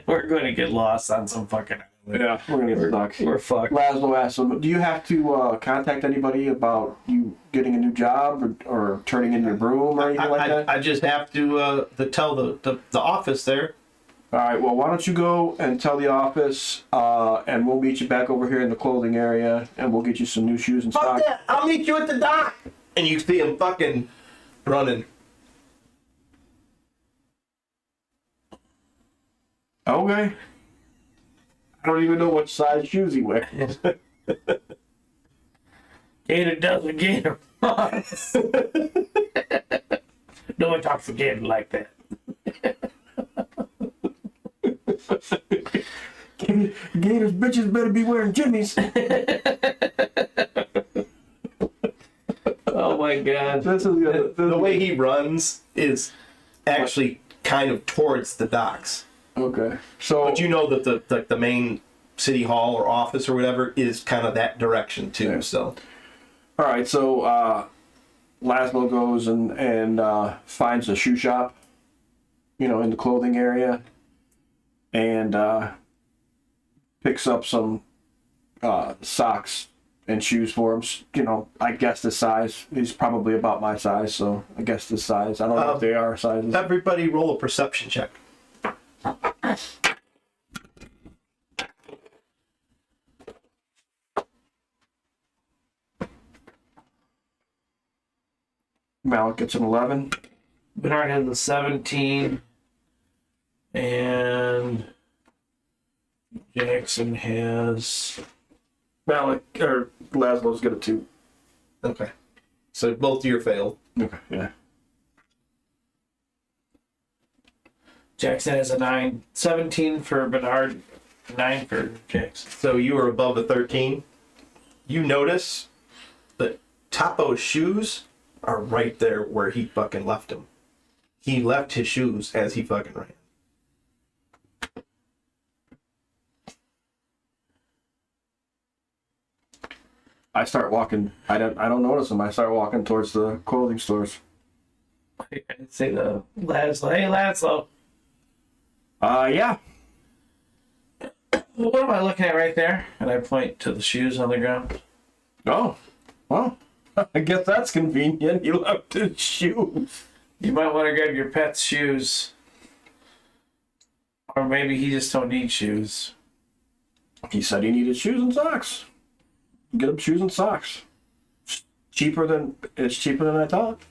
we're gonna get lost on some fucking. Yeah, we're gonna get stuck. We're fucked. Laszlo asks him, do you have to contact anybody about you getting a new job or turning in your broom or anything like that? I just have to tell the office there. All right, well, why don't you go and tell the office, and we'll meet you back over here in the clothing area, and we'll get you some new shoes and Fuck socks. that! I'll meet you at the dock. And you see him fucking running. Okay. I don't even know what size shoes he wears. Gator does what Gator wants. No one talks to Gator like that. Gator's bitches better be wearing jimmies. Oh my god. This is good. The way he runs is actually kind of towards the docks. Okay. So, But you know that the main city hall or office or whatever is kind of that direction too. Yeah. So, all right. So Laszlo goes and finds a shoe shop, in the clothing area, and picks up some socks and shoes for him. I guess the size. He's probably about my size, so I guess the size. I don't know if they are sizes. everybody roll a perception check. Malik gets an 11. Bernard has a 17. And Jackson has. Malik or Laszlo's got a 2. Okay. So both of you failed. Okay. Yeah. Jackson has a 9. 17 for Bernard, 9 for Jackson. So you were above a 13. You notice that Topo's shoes are right there where he fucking left them. He left his shoes as he fucking ran. I start walking. I don't notice them. I start walking towards the clothing stores. I'd say the Laszlo. Hey, Laszlo. Yeah. What am I looking at right there? And I point to the shoes on the ground. Oh. Well. I guess that's convenient. He left his shoes. You might want to grab your pet's shoes. Or maybe he just don't need shoes. He said he needed shoes and socks. Get him shoes and socks. It's cheaper than I thought.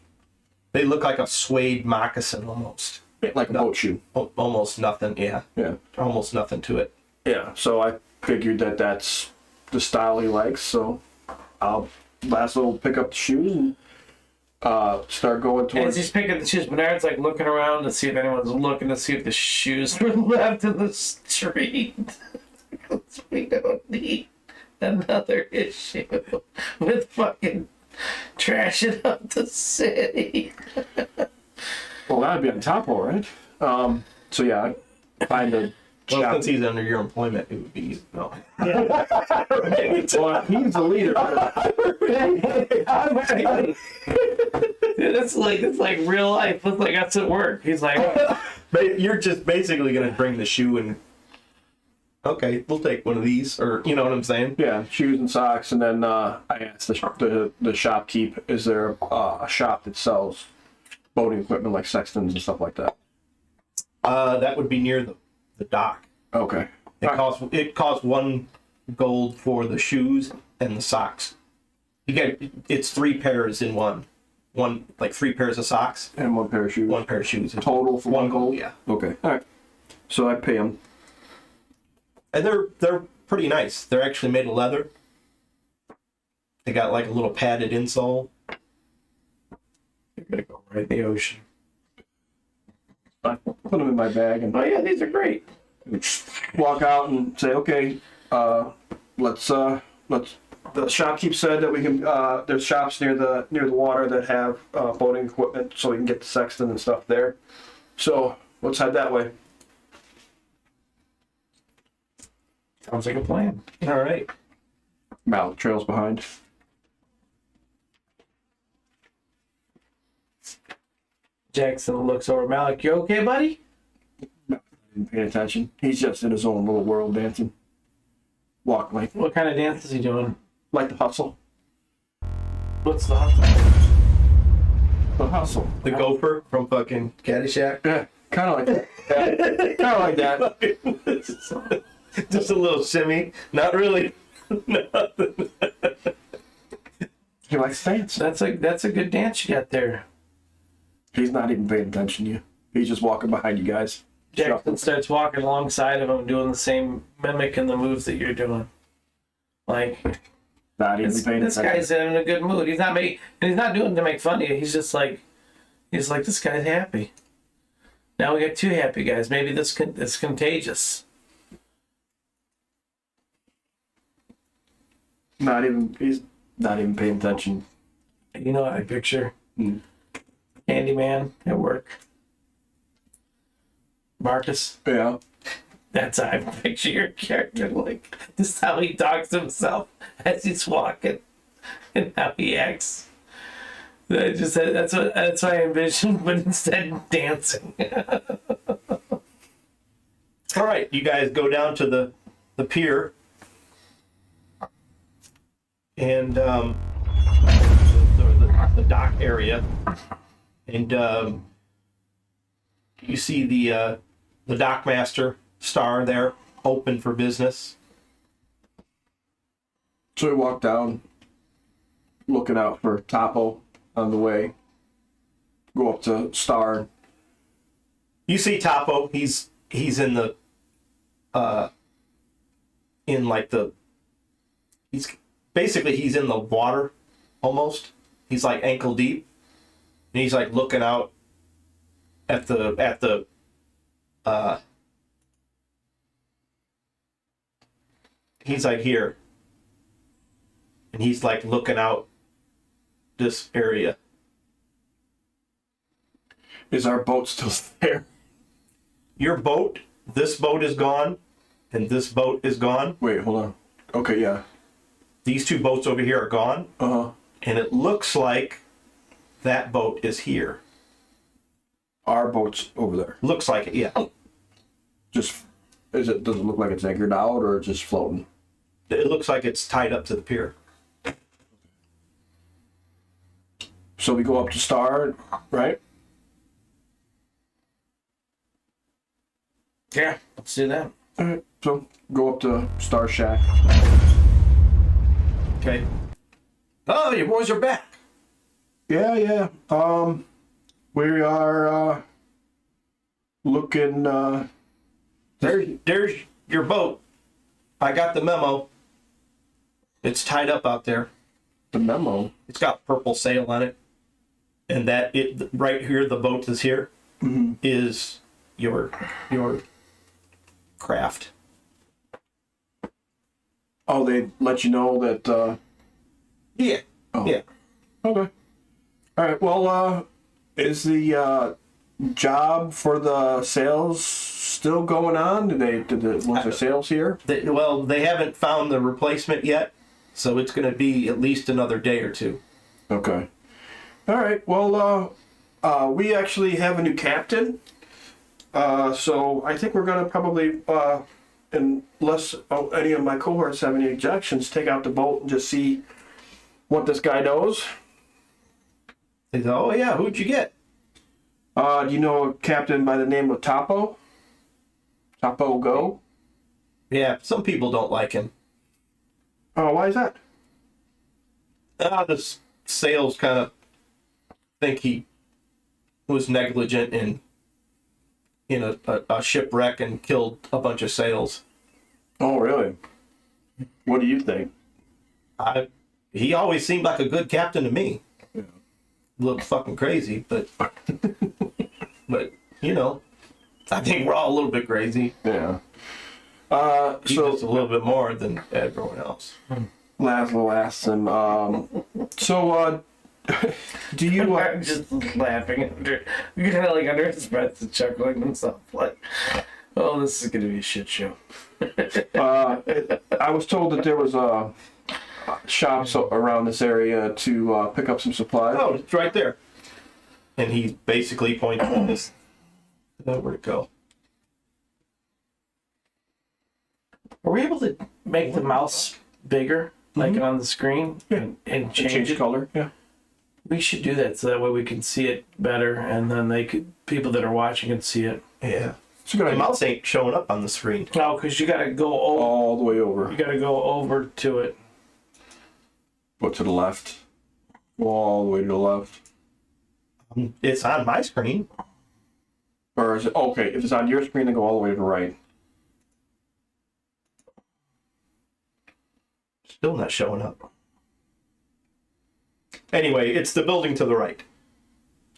They look like a suede moccasin almost. Like a boat shoe. Almost nothing, yeah. Yeah. Almost nothing to it. Yeah. So I figured that that's the style he likes. So I'll Lasso pick up the shoes and start going As towards. he's picking the shoes, Bernard's like looking around to see if anyone's looking to see if the shoes were left in the street. Because we don't need another issue with fucking trashing up the city. Well, that'd be on Topo, right? So yeah, I find a Well, shop. since he's under your employment, it would be no. Well, he's the leader. Dude, it's like real life. It's like that's at work. He's like, But you're just basically gonna bring the shoe and okay, we'll take one of these, or you know what I'm saying? Yeah, shoes and socks, and then I asked the shopkeep, is there a shop that sells boating equipment like sextants and stuff like that? That would be near the dock. Okay. It costs $1 gold for the shoes and the socks. You get it's 3 pairs in one, like 3 pairs of socks, And 1 pair of shoes. 1 pair of shoes. Total for 1 gold? Yeah, Okay. All right. So I pay him. and they're pretty nice. They're actually made of leather. They got like a little padded insole. you're gonna go right in the ocean. I put them in my bag and Oh yeah, these are great. walk out and say, okay, let's. The shopkeep said that we can. There's shops near the water that have boating equipment, so we can get the sextant and stuff there. So let's head that way. Sounds like a plan. All right. Malik trails behind. Jackson looks over Malik. You okay, buddy? Didn't pay attention. He's just in his own little world dancing. Walk What kind of dance is he doing? like the hustle. What's the hustle? The hustle. The gopher from fucking Caddyshack. Yeah, kind of like that. Yeah, kind of like that. Just a little shimmy. Not really. He likes dance. That's a good dance you got there. He's not even paying attention to you. He's just walking behind you guys. Jackson starts walking alongside of him, doing the same mimicking the moves that you're doing. Like Not even paying this attention. guy's in a good mood. He's not doing it to make fun of you. He's like this guy's happy. Now we got 2 happy guys. Maybe it's contagious. He's not even paying attention. You know what I picture? Handyman at work. Marcus. Yeah. That's how I picture your character. Like, this is how he talks to himself as he's walking and how he acts. That's what I envisioned, but instead dancing. All right, you guys go down to the pier, and the dock area, and you see the dockmaster star there, open for business. So we walk down, looking out for Topo on the way. Go up to Star. You see Topo. He's in the he's in the water almost. He's like ankle deep, and he's like looking out at the he's like here, and he's like looking out this area. Is our boat still there? Your boat, this boat is gone, and this boat is gone. Wait, hold on. Okay, yeah. These 2 boats over here are gone, Uh-huh. and it looks like that boat is here. Our boat's over there. Looks like it, yeah. Does it look like it's anchored out or just floating? It looks like it's tied up to the pier. So we go up to Star, right? Yeah, let's do that. All right. So go up to Star Shack. Okay. Oh, your boys are back. Yeah. We are looking. There's your boat. I got the memo. It's tied up out there. The memo. It's got purple sail on it, and that it right here. The boat is here. Is your craft. Oh, they let you know that. Yeah. Oh. Yeah. Okay. All right. Well, is the job for the sales still going on? Was there sales here? They haven't found the replacement yet, so it's going to be at least another day or two. Okay. All right. Well, we actually have a new captain. So I think we're gonna probably, unless any of my cohorts have any objections, take out the boat and just see what this guy knows. They go, oh yeah, who'd you get? Do you know a captain by the name of Topo? Topo Go? Yeah, some people don't like him. Oh, why is that? The sales kind of think he was negligent in a shipwreck and killed a bunch of sails. Oh, really? What do you think? He always seemed like a good captain to me. Yeah. Looked fucking crazy, but I think we're all a little bit crazy. Yeah. He's just a little bit more than everyone else. Last and do you I'm just laughing under, kind of like under his breath and chuckling himself like, oh, this is gonna be a shit show. I was told that there was shops around this area to pick up some supplies. Oh, it's right there. And he basically pointed at this. Where'd it go? Are we able to make the mouse bigger, like on the screen, and change it? Color? Yeah. We should do that so that way we can see it better, and then people that are watching can see it. Yeah. It's a good The idea. mouse ain't showing up on the screen. No, because you gotta go over. All the way over. You gotta go over to it. What, to the left? All the way to the left. It's on my screen. Or is it okay? If it's on your screen, then go all the way to the right. Still not showing up. Anyway, it's the building to the right.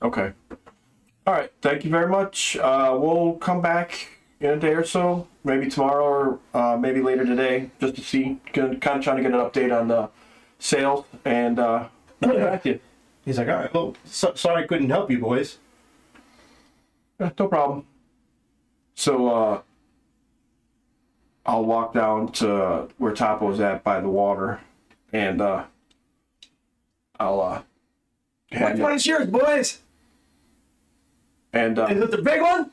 Okay. All right. Thank you very much. We'll come back in a day or so, maybe tomorrow or maybe later today, just to see. Kind of trying to get an update on the sales and we'll get back to you. He's like, all right, well, sorry I couldn't help you, boys. Yeah, no problem. So I'll walk down to where Topo's at by the water, and I'll Which one's yours, boys? and Is it the big one?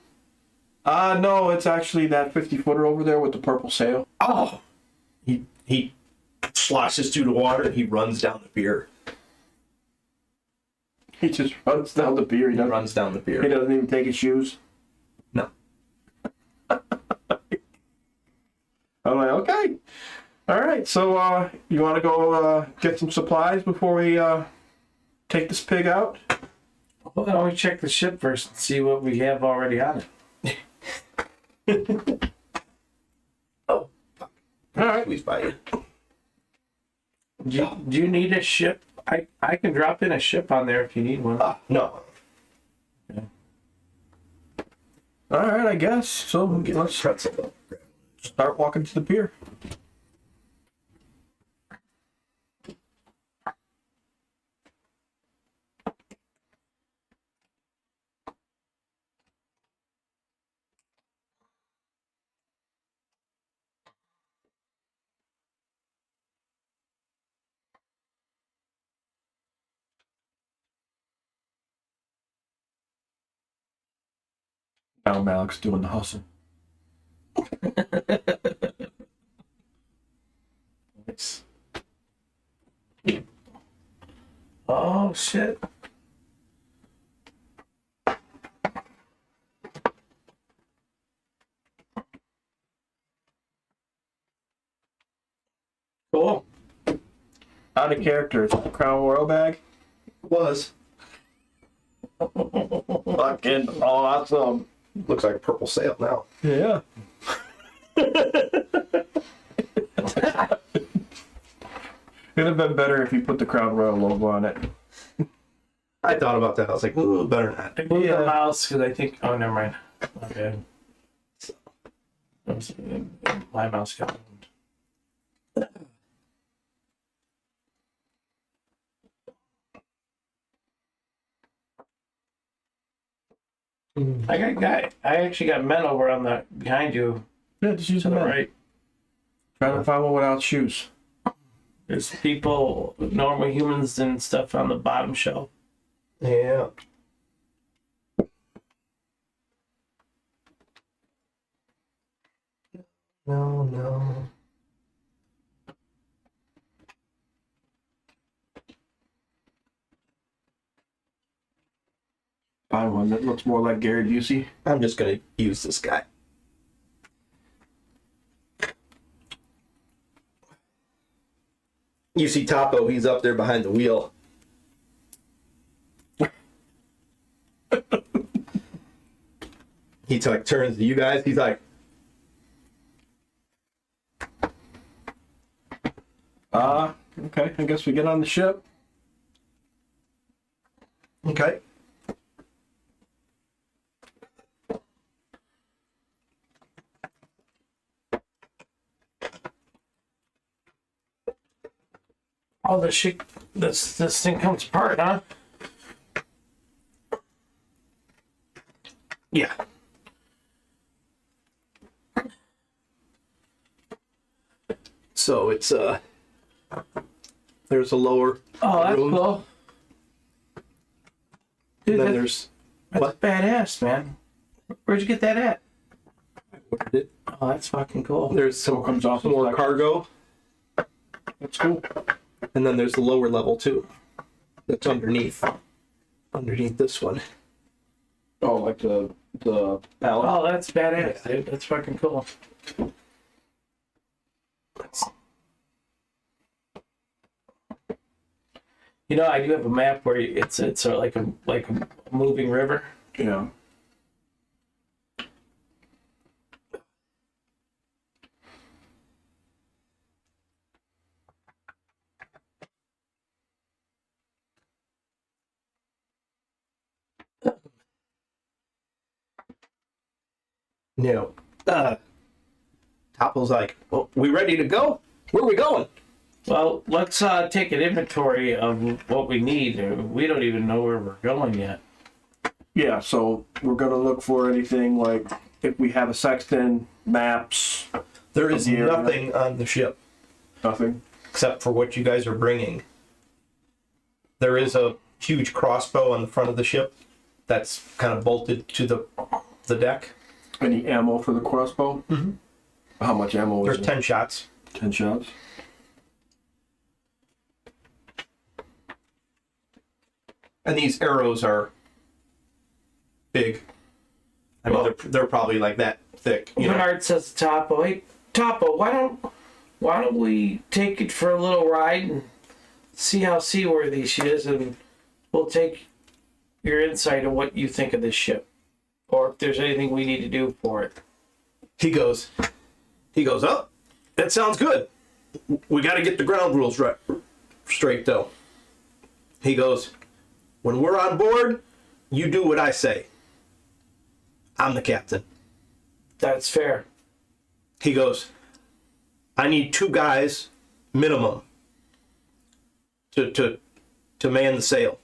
no, it's actually that 50-footer over there with the purple sail. Oh. He sloshes through the water and he runs down the pier. He just runs down the pier. He runs down the pier. He doesn't even take his shoes. No. I'm like, okay. All right, so you want to go get some supplies before we take this pig out? Well, why don't we check the ship first and see what we have already on it? Oh. All right. Squeeze by you. Do you need a ship? I can drop in a ship on there if you need one. No. Okay. All right, I guess. So let's start walking to the pier. Now Malik's doing the hustle. Nice. Oh shit! Out of character. Is that a Crown Royal bag? Was. Fucking awesome. Looks like a purple sail now. Yeah. It'd have been better if you put the Crown Royal logo on it. I thought about that. I was like, ooh, better not. I moved the mouse because I think. Oh, never mind. Okay. My mouse got moved. I actually got men over on the behind you Yeah, just use to them the right. right. Trying to find one without shoes. There's people, normal humans and stuff on the bottom shelf. Yeah. No. Find one that looks more like Gary Busey. I'm just going to use this guy. You see Topo, he's up there behind the wheel. He like turns to you guys. He's like, Okay. I guess we get on the ship. okay. Oh, this shit, this thing comes apart, huh? Yeah. So it's there's a lower Oh, that's room. cool. Dude, Then that's, there's that's what? badass, man. Where'd you get that at? Ordered it. Oh, that's fucking cool. There's some comes off more the cargo, That's cool. and then there's the lower level too. That's underneath this one. Oh, like the pallet. Oh, that's badass, dude. That's fucking cool. You know, I do have a map where it's sort of like a moving river. Yeah. You know, Topo's like, well, we ready to go? Where are we going? Well, let's take an inventory of what we need. We don't even know where we're going yet. Yeah, so we're gonna look for anything like if we have a sextant, maps, There is Here, nothing on the ship nothing. except for what you guys are bringing. There is a huge crossbow on the front of the ship that's kind of bolted to the deck. Any ammo for the crossbow? Mm-hmm. How much ammo There's is 10 shots. 10 shots. And these arrows are big. I mean, they're probably like that thick. You know? Bernard says to Topo, "Hey, Topo, why don't we take it for a little ride and see how seaworthy she is, and we'll take your insight on what you think of this ship, or if there's anything we need to do for it." He goes, oh, that sounds good. We got to get the ground rules right, straight though. He goes, when we're on board, you do what I say. I'm the captain. That's fair. He goes, I need 2 guys minimum to man the sail.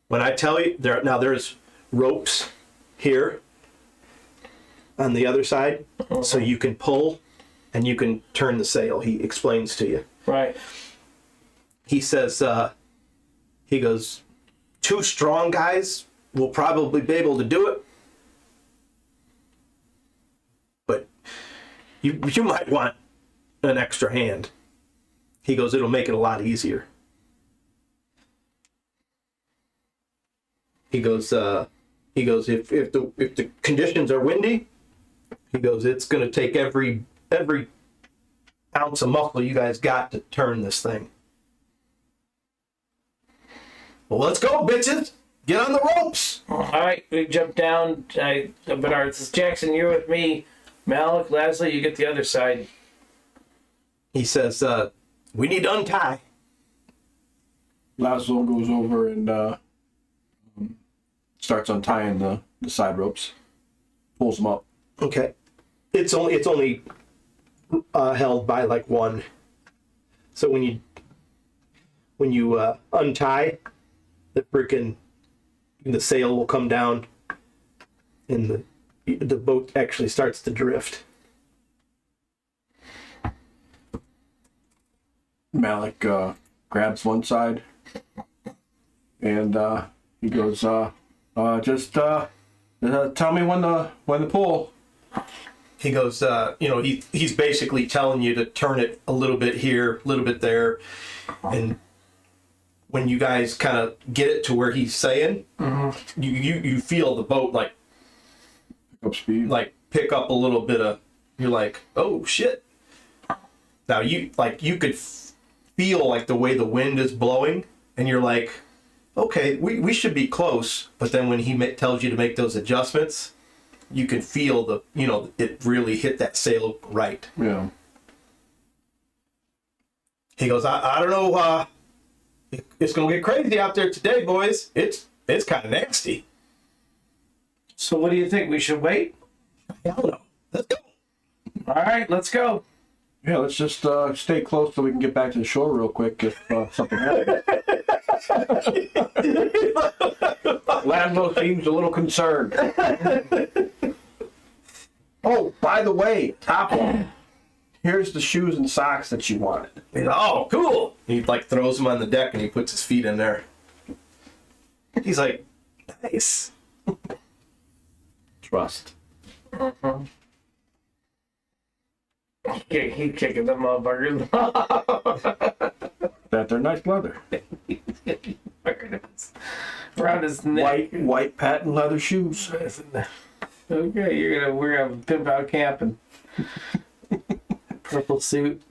When I tell you, there's ropes here on the other side, so you can pull and you can turn the sail. He explains to you. Right. He says, he goes, 2 strong guys will probably be able to do it, but you might want an extra hand. He goes, it'll make it a lot easier. He goes, if the conditions are windy, he goes, it's gonna take every ounce of muscle you guys got to turn this thing. Well, let's go, bitches. Get on the ropes. All right, we jump down. Bernard, this is Jackson. You're with me. Malik, Leslie, you get the other side. He says, we need to untie. Laszlo goes over and starts untying the side ropes, pulls them up. Okay. It's only held by like one. So when you untie, the sail will come down, and the boat actually starts to drift. Malik grabs one side, and he goes, just tell me when to pull. He goes, he's basically telling you to turn it a little bit here, a little bit there, and when you guys kind of get it to where he's saying, you feel the boat like Pick up speed. like pick up a little bit of. You're like, oh shit. Now you could feel like the way the wind is blowing, and you're like, okay, we should be close. But then when he tells you to make those adjustments, you can feel it really hit that sail right. Yeah. He goes, I don't know, it's gonna get crazy out there today, boys. It's kind of nasty. So what do you think? We should wait? I don't know. Let's go. All right, let's go. Yeah, let's just stay close so we can get back to the shore real quick if something happens. Laszlo seems a little concerned. Oh, by the way, Topo, here's the shoes and socks that you wanted. Oh, cool. He like throws them on the deck and he puts his feet in there. He's like, nice. Trust. He's kicking them motherfuckers. That they're nice leather. Around his neck. White patent leather shoes. Okay, we're gonna pimp out camping. Purple suit.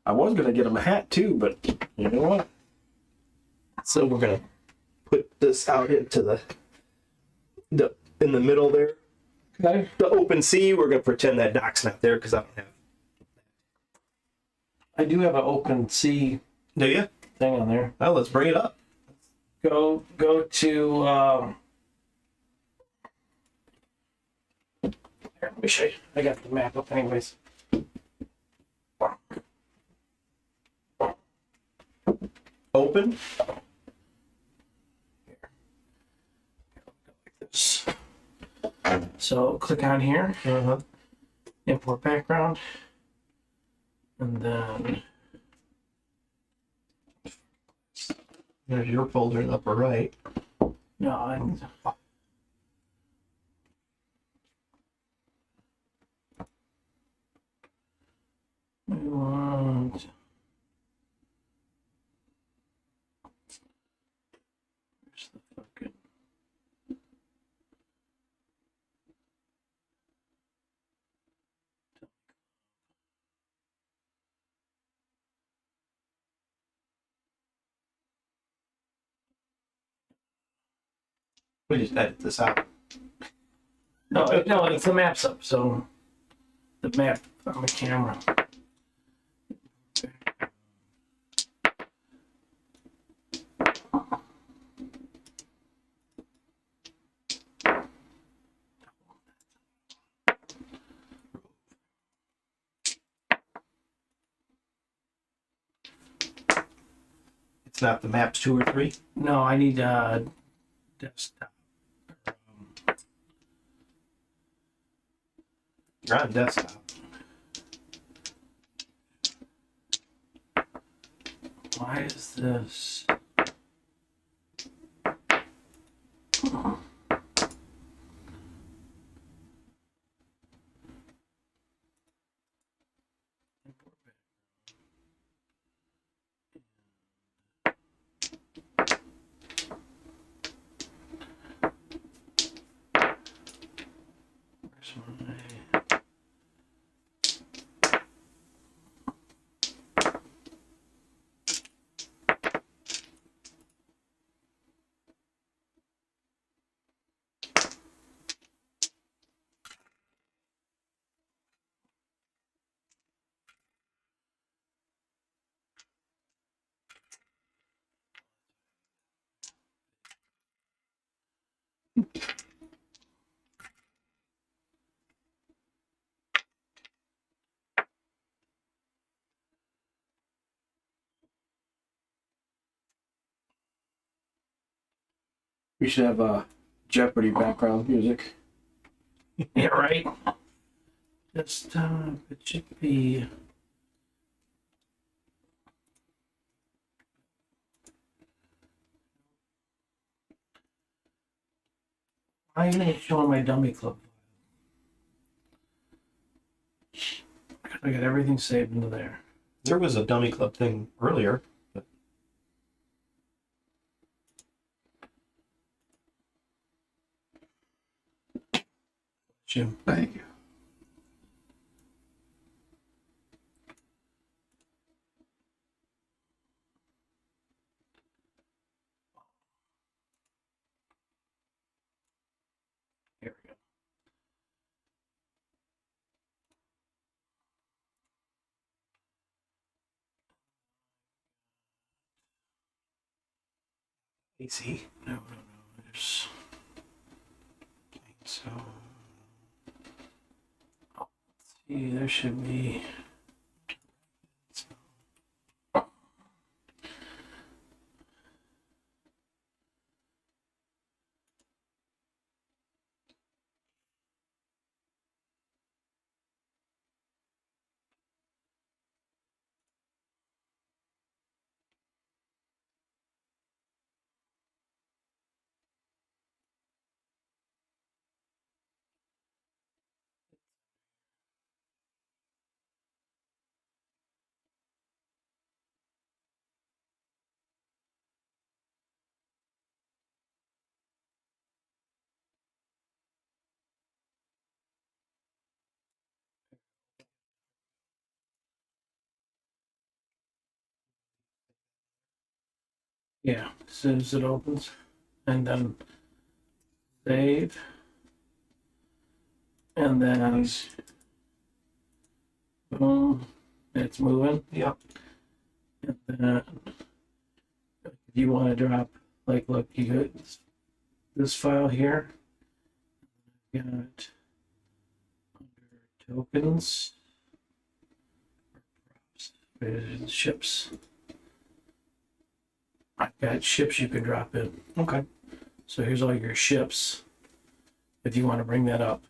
I was gonna get him a hat too, but you know what? So we're gonna put this out into the in the middle there. Okay. The open sea. We're gonna pretend that dock's not there because I don't have. I do have an open sea Do you? thing on there. Well, let's bring it up. Go to here, let me show you. I got the map up anyways. Open. So click on here, import background, and then There's your folder in the upper right. no, we want. Where's the fucking. We just edit this out. No, it's the maps up. So the map on the camera. It's not the maps 2 or 3. No, I need desktop. You're on desktop. Why is this? Where's my... We should have Jeopardy background music. Yeah, right. Just it should be. Why ain't it showing my dummy club? I got everything saved into there. There was a dummy club thing earlier. But... Jim. Thank you. Here we go. AC. No. There's. So See, there should be. Yeah, as soon as it opens, and then save, and then boom, it's moving. yeah. And then if you want to drop, like, look, you got this file here. You got under tokens, ships. I've got ships you can drop in. Okay. So here's all your ships if you want to bring that up.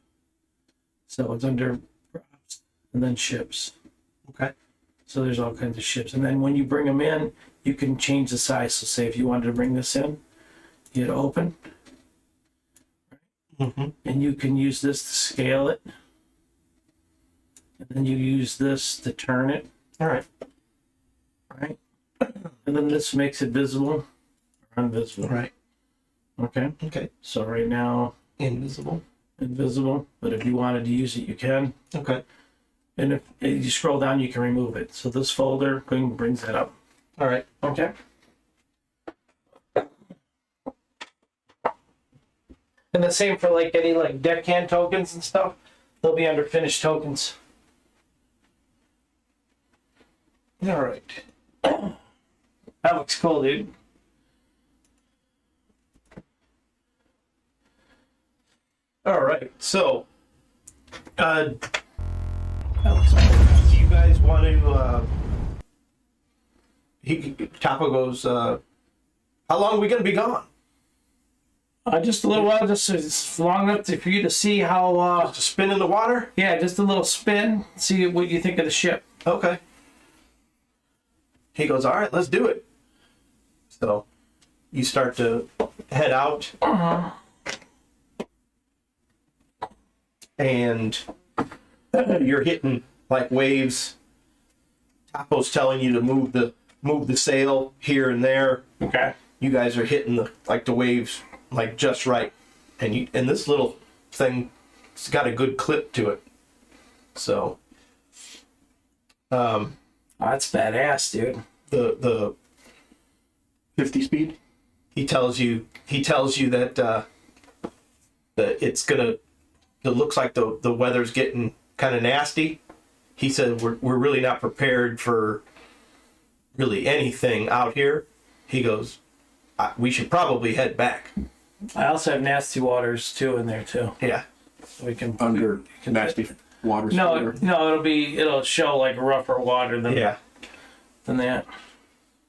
So it's under props and then ships. Okay. So there's all kinds of ships. And then when you bring them in, you can change the size. So say if you wanted to bring this in, you hit open. Mm-hmm. And you can use this to scale it. And then you use this to turn it. All right. Right? And then this makes it visible or invisible. Right. Okay. Okay. So right now, Invisible. invisible. But if you wanted to use it, you can. Okay. And if you scroll down, you can remove it. So this folder brings that up. All right. Okay. And the same for like any like deckhand tokens and stuff. They'll be under finished tokens. All right. That looks cool, dude. All right. So, do you guys want to? Tapo goes. How long are we gonna be gone? Just a little while, just long enough for you to see how. Just a spin in the water. Yeah, just a little spin. See what you think of the ship. Okay. He goes, all right, let's do it. So you start to head out. And you're hitting like waves. Tapo's telling you to move the sail here and there. Okay. You guys are hitting the waves like just right. And this little thing's got a good clip to it. So That's badass, dude. the 50 speed? he tells you that that it's gonna it looks like the weather's getting kind of nasty. He said we're really not prepared for really anything out here. He goes, we should probably head back. I also have nasty waters too in there too. Yeah. So we can Under nasty waters. No, it'll show like rougher water than Yeah. than that.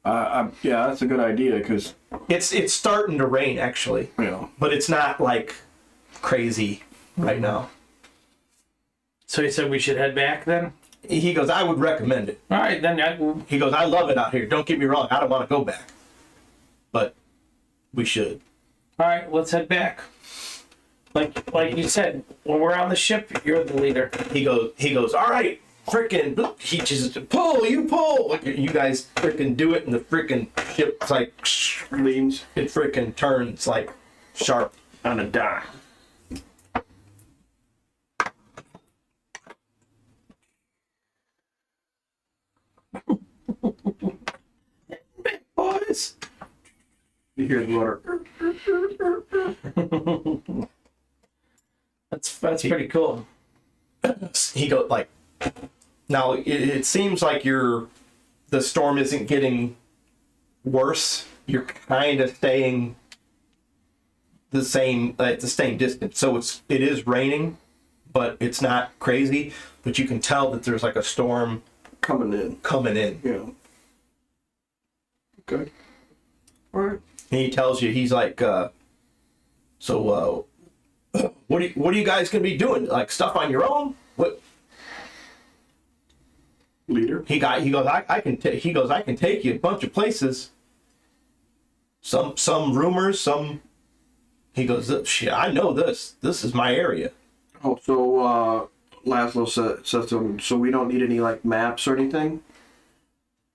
Yeah, that's a good idea because It's starting to rain actually, but it's not like crazy right now. So he said we should head back then? He goes, I would recommend it. All right, then. He goes, I love it out here. Don't get me wrong. I don't want to go back, but we should. All right, let's head back. Like you said, when we're on the ship, you're the leader. He goes, all right, freaking, he just pull, you pull. Like, you guys freaking do it, and the freaking ship's like, leans it freaking turns like sharp. on a dime. Boys. You hear the water. That's pretty cool. He goes like, now it seems like the storm isn't getting worse. You're kind of staying the same at the same distance. So it is raining, but it's not crazy. But you can tell that there's like a storm Coming in. Yeah. Okay. All right. And he tells you, he's like, so what are you guys gonna be doing? Like stuff on your own? What? Leader. He goes, I can take you a bunch of places. Some rumors, some. He goes, shit, I know this. This is my area. Oh, so Laszlo says to him, so we don't need any like maps or anything?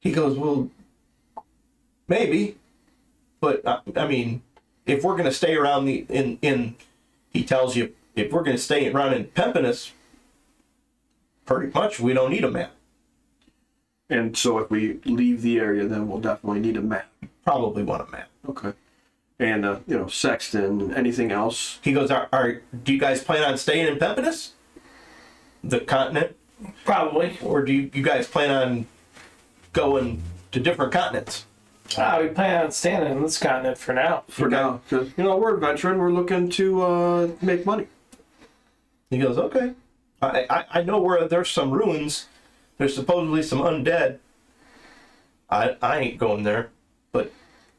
He goes, well, maybe, but I mean, if we're gonna stay around he tells you, if we're gonna stay around in Pempinas, pretty much we don't need a map. And so if we leave the area, then we'll definitely need a map. Probably want a map. Okay. And sextant and anything else. He goes, do you guys plan on staying in Pempinas? The continent? Probably. Or do you guys plan on going to different continents? We plan on staying in this continent for now. For now. Because, we're adventuring. We're looking to make money. He goes, okay. I know where there's some ruins. There's supposedly some undead. I ain't going there. But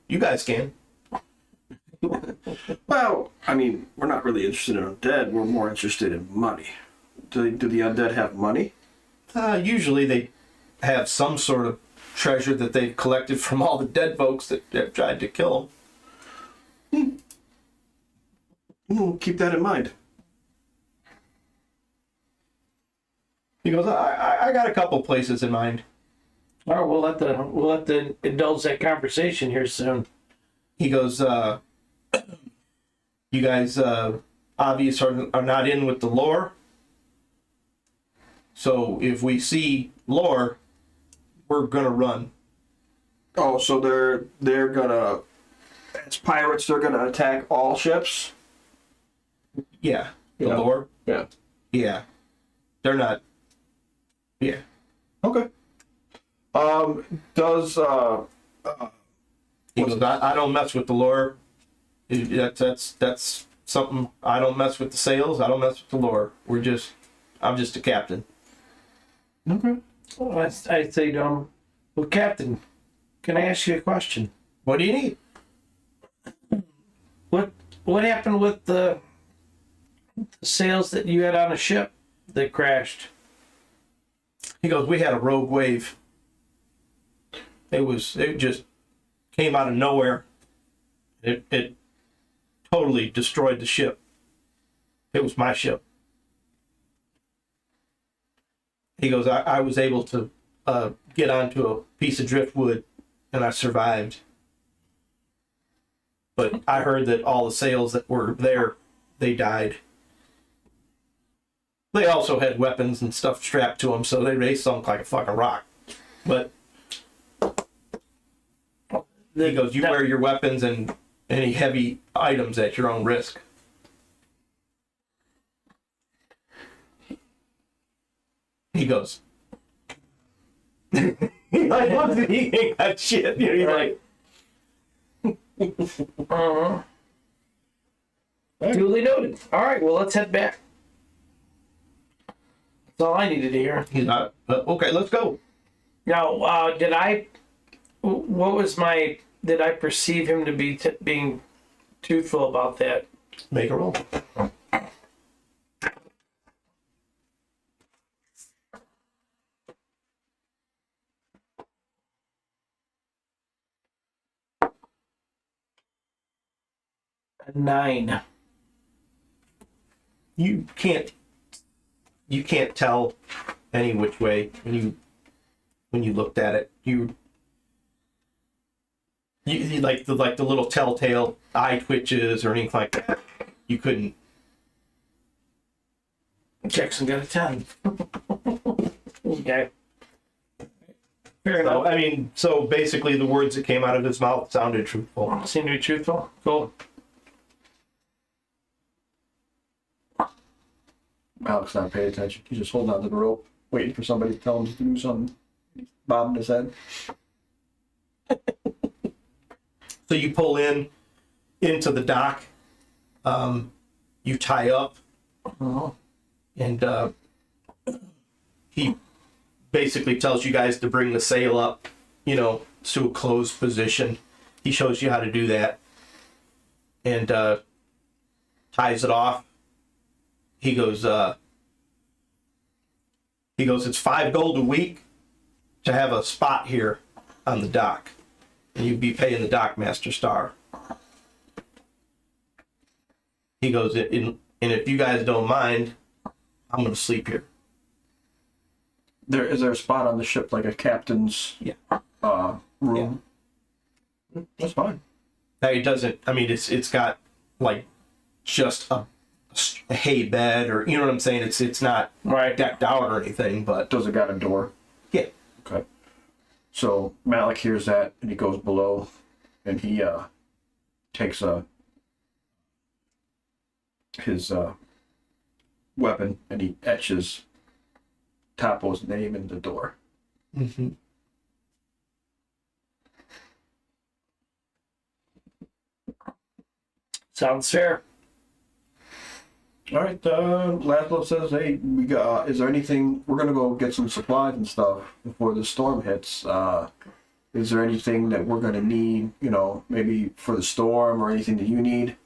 you guys can. Well, I mean, we're not really interested in undead. We're more interested in money. Do the undead have money? Usually they have some sort of treasure that they've collected from all the dead folks that have tried to kill them. We'll keep that in mind. He goes, I got a couple places in mind. All right, we'll have to indulge that conversation here soon. He goes, you guys obviously are not in with the lore. So if we see lore, we're gonna run. Oh, so they're gonna, as pirates, they're gonna attack all ships? Yeah, the lore. Yeah. Yeah, they're not. Yeah. Okay. Does He goes, I don't mess with the lore. That's something. I don't mess with the sails. I don't mess with the lore. I'm just a captain. okay. Well, I say, well, Captain, can I ask you a question? What do you need? What happened with the sails that you had on a ship that crashed? He goes, we had a rogue wave. It just came out of nowhere. It totally destroyed the ship. It was my ship. He goes, I was able to get onto a piece of driftwood and I survived. But I heard that all the sails that were there, they died. They also had weapons and stuff strapped to them, so they sunk like a fucking rock. But he goes, you wear your weapons and any heavy items at your own risk. He goes, he like looks at he ain't got shit. He's like, Duly noted. All right, well, let's head back. That's all I needed to hear. he's not. Okay, let's go. Now, what was my? Did I perceive him to be being truthful about that? Make a roll. A 9. You can't tell any which way when you looked at it. You like the little telltale eye twitches or anything like that. You couldn't. Jackson got a 10. Okay. Fair So, enough. I mean, so basically the words that came out of his mouth sounded truthful. Seem to be truthful. Cool. Alex not paying attention. He's just holding on to the rope, waiting for somebody to tell him to do something. He's bobbing his head. So you pull into the dock. You tie up, and he basically tells you guys to bring the sail up, to a closed position. He shows you how to do that, and ties it off. He goes, it's 5 gold a week to have a spot here on the dock. And you'd be paying the dockmaster star. He goes, and if you guys don't mind, I'm going to sleep here. Is there a spot on the ship, like a captain's room? Yeah. That's fine. Now, it doesn't, I mean, it's got, like, just a hay bed, or, you know what I'm saying? It's not decked out or anything, but... Does it got a door? Yeah. Okay. So Malik hears that, and he goes below, and he takes his weapon, and he etches Tapo's name in the door. Mm-hmm. Sounds fair. All right, Laszlo says, hey, we got, is there anything, we're going to go get some supplies and stuff before the storm hits. Is there anything that we're going to need, maybe for the storm or anything that you need?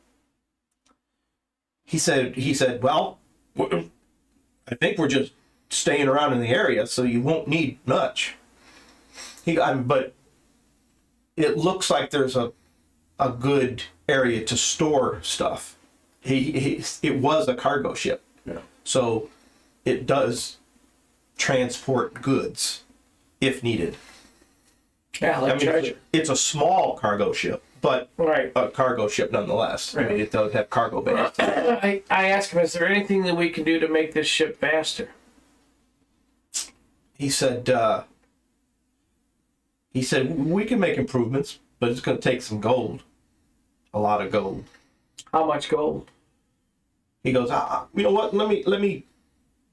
He said, well, I think we're just staying around in the area, so you won't need much. But it looks like there's a good area to store stuff. It was a cargo ship, so it does transport goods if needed. Yeah, it's a small cargo ship, but a cargo ship nonetheless. Right. I mean, it does have cargo bays. I asked him, is there anything that we can do to make this ship faster? He said we can make improvements, but it's going to take some gold, a lot of gold. How much gold? He goes, you know what? Let me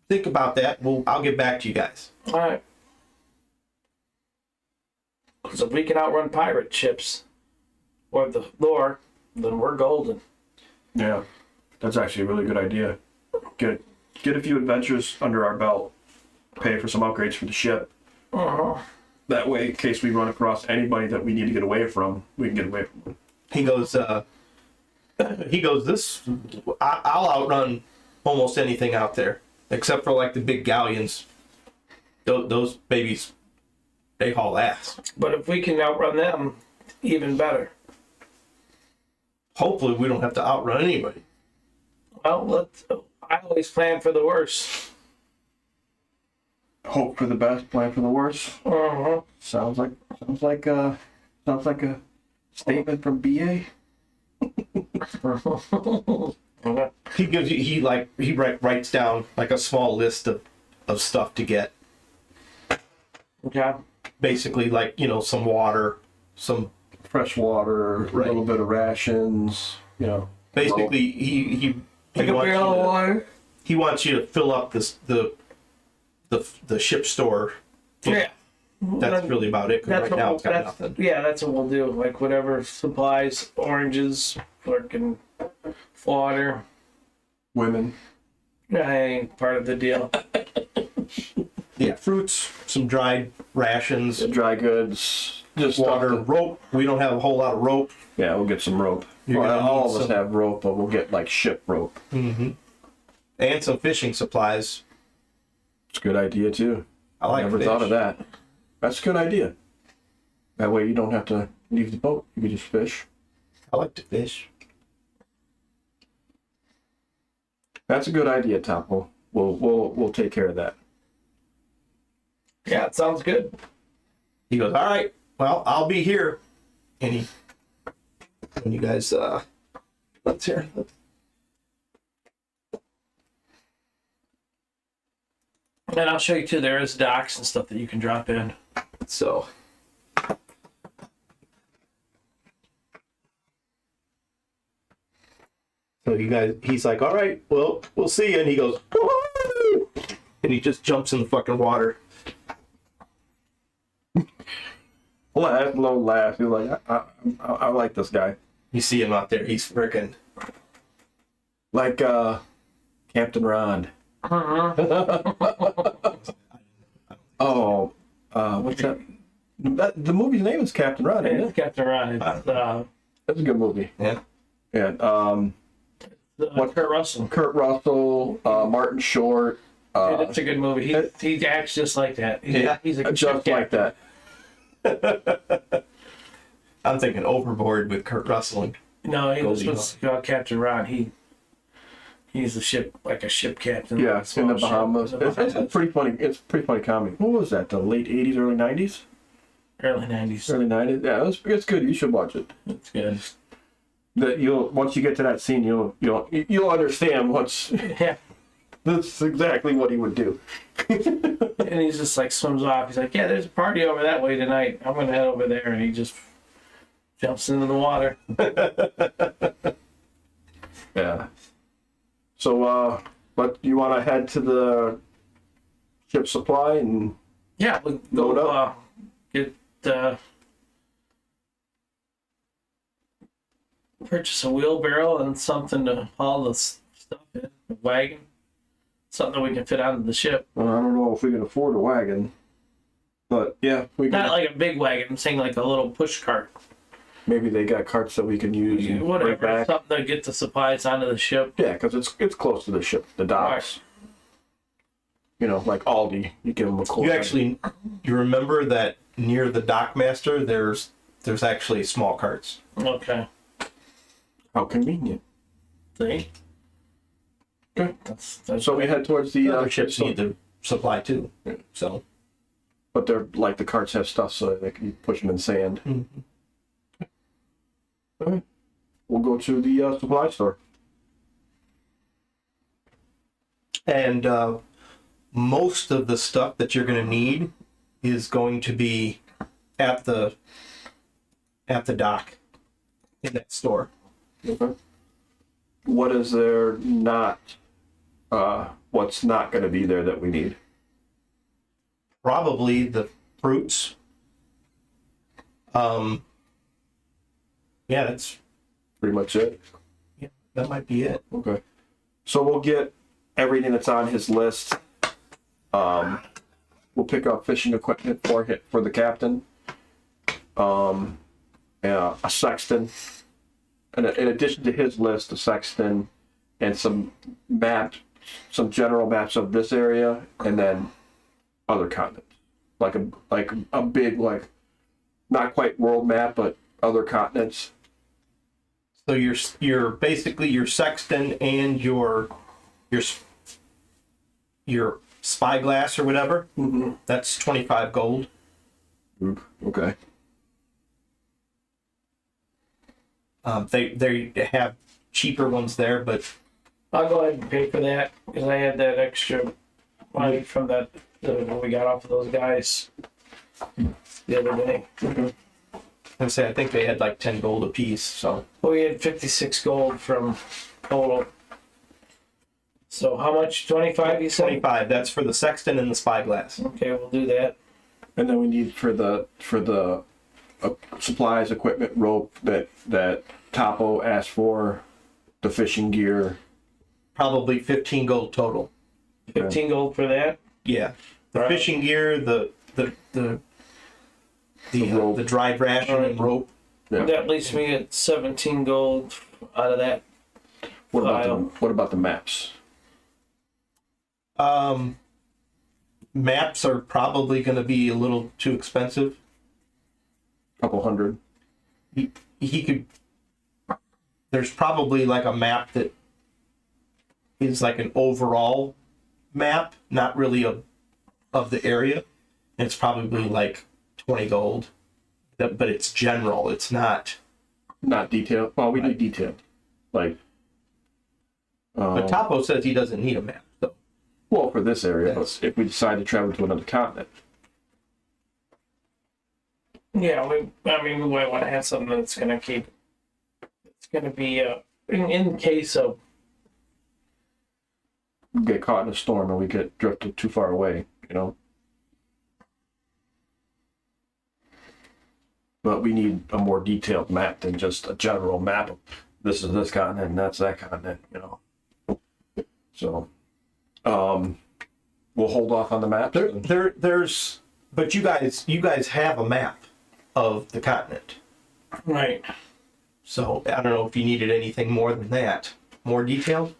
think about that. I'll get back to you guys. All right. Because if we can outrun pirate ships or the lore, then we're golden. Yeah, that's actually a really good idea. Get a few adventures under our belt. Pay for some upgrades for the ship. That way, in case we run across anybody that we need to get away from, we can get away from them. He goes, I'll outrun almost anything out there, except for like the big galleons. Those babies, they haul ass. But if we can outrun them, even better. Hopefully we don't have to outrun anybody. Well, I always plan for the worst. Hope for the best, plan for the worst. Sounds like a statement from BA. He writes down like a small list of stuff to get. Okay. Basically, like, some water, some Fresh water, a little bit of rations, Basically, he Like a wants barrel you of to, water. he wants you to fill up the ship store. Yeah. That's really about it. 'Cause right now it's got nothing. Yeah, that's what we'll do. Like whatever supplies, oranges, fucking water. women. That ain't part of the deal. Yeah, fruits, some dried rations. Dry goods, Just water, stuff rope. We don't have a whole lot of rope. Yeah, we'll get some rope. You're Well, gonna all need of us some- have rope, but we'll get like ship rope. And some fishing supplies. It's a good idea too. I like Never fish. thought of that. That's a good idea. That way you don't have to leave the boat. You can just fish. I like to fish. That's a good idea, Topo. We'll take care of that. Yeah, it sounds good. He goes, all right, well, I'll be here. And when you guys, let's hear. And I'll show you too. There is docks and stuff that you can drop in. So. So you guys, he's like, all right, well, we'll see you. And he goes, woo! And he just jumps in the fucking water. Low laugh. He's like, I like this guy. You see him out there. He's freaking. Like Captain Ron. Oh, what's that? The movie's name is Captain Ron, isn't it? Captain Ron. It's, That's a good movie. Yeah. Yeah. Kurt Russell. Kurt Russell, Martin Short. It's a good movie. He acts just like that. He's a Just like that. I'm thinking Overboard with Kurt Russell. And No, he was Goldie Captain Ron. He's a ship captain. Yeah, Small in the ship. Bahamas. It's pretty funny. It's pretty funny comedy. What was that? The late '80s, early '90s? Early 90s. Early '90s. Yeah, it's good. You should watch it. It's good. Once you get to that scene, you'll understand what's. Yeah. That's exactly what he would do. And he's just like swims off. He's like, yeah, there's a party over that way tonight. I'm gonna head over there, and he just jumps into the water. Yeah. So, but you want to head to the ship supply and Yeah, we'll Load go up. get purchase a wheelbarrow and something to haul the stuff in, a wagon, something that we can fit onto the ship. well, I don't know if we can afford a wagon, but yeah, we can. Not like a big wagon. I'm saying like a little push cart, Maybe they got carts that we can use and bring whatever, back. something to get the supplies onto the ship. Yeah, because it's close to the ship, the docks. Like Aldi, you give them a quote. you remember that near the dockmaster, there's actually small carts. Okay. How convenient. See? Okay. That's So we head towards the Other ships need the supply too. So. but they're like the carts have stuff so they can push them in sand. Mm-hmm. All right. We'll go to the supply store. And most of the stuff that you're going to need is going to be at the dock in that store. Okay. What is there not? What's not going to be there that we need? Probably the fruits. Yeah, that's Pretty much it. that might be it. Okay. So we'll get everything that's on his list. We'll pick up fishing equipment for the captain. A sextant. And in addition to his list, a sextant and some general maps of this area, and then other continents. Like a big, not quite world map, but other continents. So you're basically your sextant and your spyglass or whatever. Mm-hmm. That's 25 gold. Okay. They have cheaper ones there, but I'll go ahead and pay for that because I had that extra money from that when we got off of those guys the other day. I think they had like 10 gold apiece. So Well, we had 56 gold from total. So how much? 25 you said? 25. That's for the sextant and the spyglass. Okay, we'll do that. And then we need for the supplies, equipment, rope that Topo asked for, the fishing gear. Probably 15 gold total. 15 gold for that. Yeah, the Right. fishing gear, the the dried ration and rope. Yeah. That leaves me at 17 gold out of that. What about the maps? Maps are probably going to be a little too expensive. Couple hundred. He could. There's probably like a map that is like an overall map, not really of the area. And it's probably like 20 gold. But it's general. It's not detailed. Well, we need detailed. Like. But Topo says he doesn't need a map. So. Well, for this area, but if we decide to travel to another continent. Yeah, we might want to have something that's going to keep. It's going to be in case of. Get caught in a storm and we get drifted too far away, you know. But we need a more detailed map than just a general map of this is this continent and that's that continent, you know. So, we'll hold off on the map. There's, but you guys have a map of the continent, Right. so I don't know if you needed anything more than that, more detailed.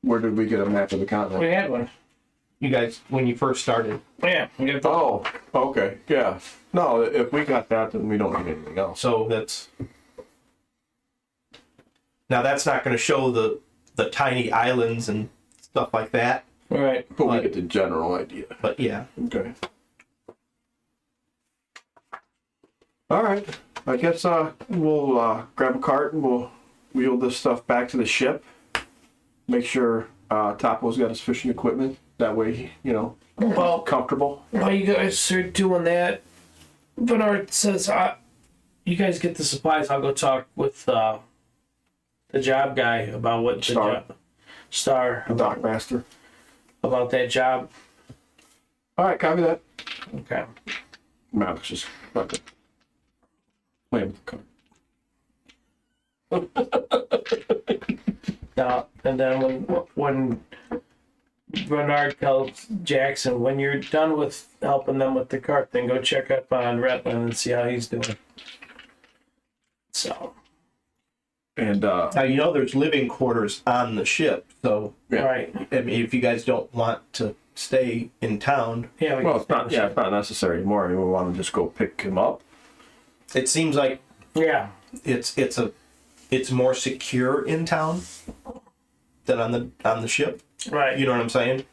Where did we get a map of the We continent? had one. You guys, when you first started, Yeah. We got the, Oh, okay, yeah. No, if we got that, then we don't need anything else. so that's not going to show the tiny islands and stuff like that, right. But we get the general idea. but yeah. Okay. All right. I guess we'll grab a cart and we'll wheel this stuff back to the ship. Make sure Topo's got his fishing equipment. That way, you know, Well, comfortable. while you guys are doing that, Bernard says, "You guys get the supplies. I'll go talk with the job guy about what Star. the job Star The dock master. about that job." All right, copy that. Okay. Malik's just fucking playing with the cart. Now, and then when Bernard tells Jackson, when you're done with helping them with the cart, then go check up on Retland and see how he's doing. So. And Now there's living quarters on the ship, so Yeah. Right. I mean, if you guys don't want to stay in town, Yeah. well, it's not. Yeah, it's not necessary anymore. I mean, we want to just go pick him up. it seems like Yeah. it's more secure in town than on the ship. Right. You know what I'm saying?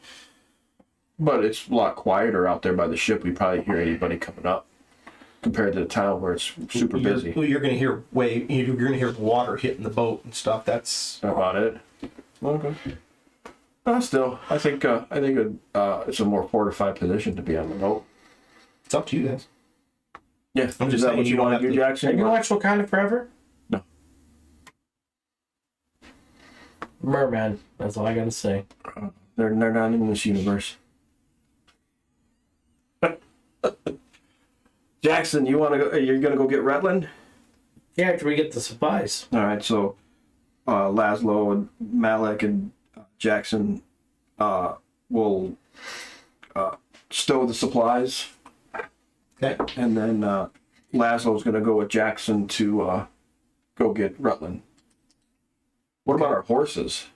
But it's a lot quieter out there by the ship. We probably hear anybody coming up compared to the town where it's super busy. You're gonna hear you're gonna hear water hitting the boat and stuff. That's About it. Okay. Still, I think it's a more fortified position to be on the boat. it's up to you guys. Yeah, I'm is just that saying what you you don't want have to do, to- Have Jackson? you watched Wakanda Forever? No. Merman. That's all I gotta say. They're not in this universe. Jackson, you want to go? You're gonna go get Retland? Yeah, after we get the supplies. All right. So, Laszlo and Malik and Jackson will stow the supplies. Okay. And then Laszlo's going to go with Jackson to go get Rutland. What about our horses?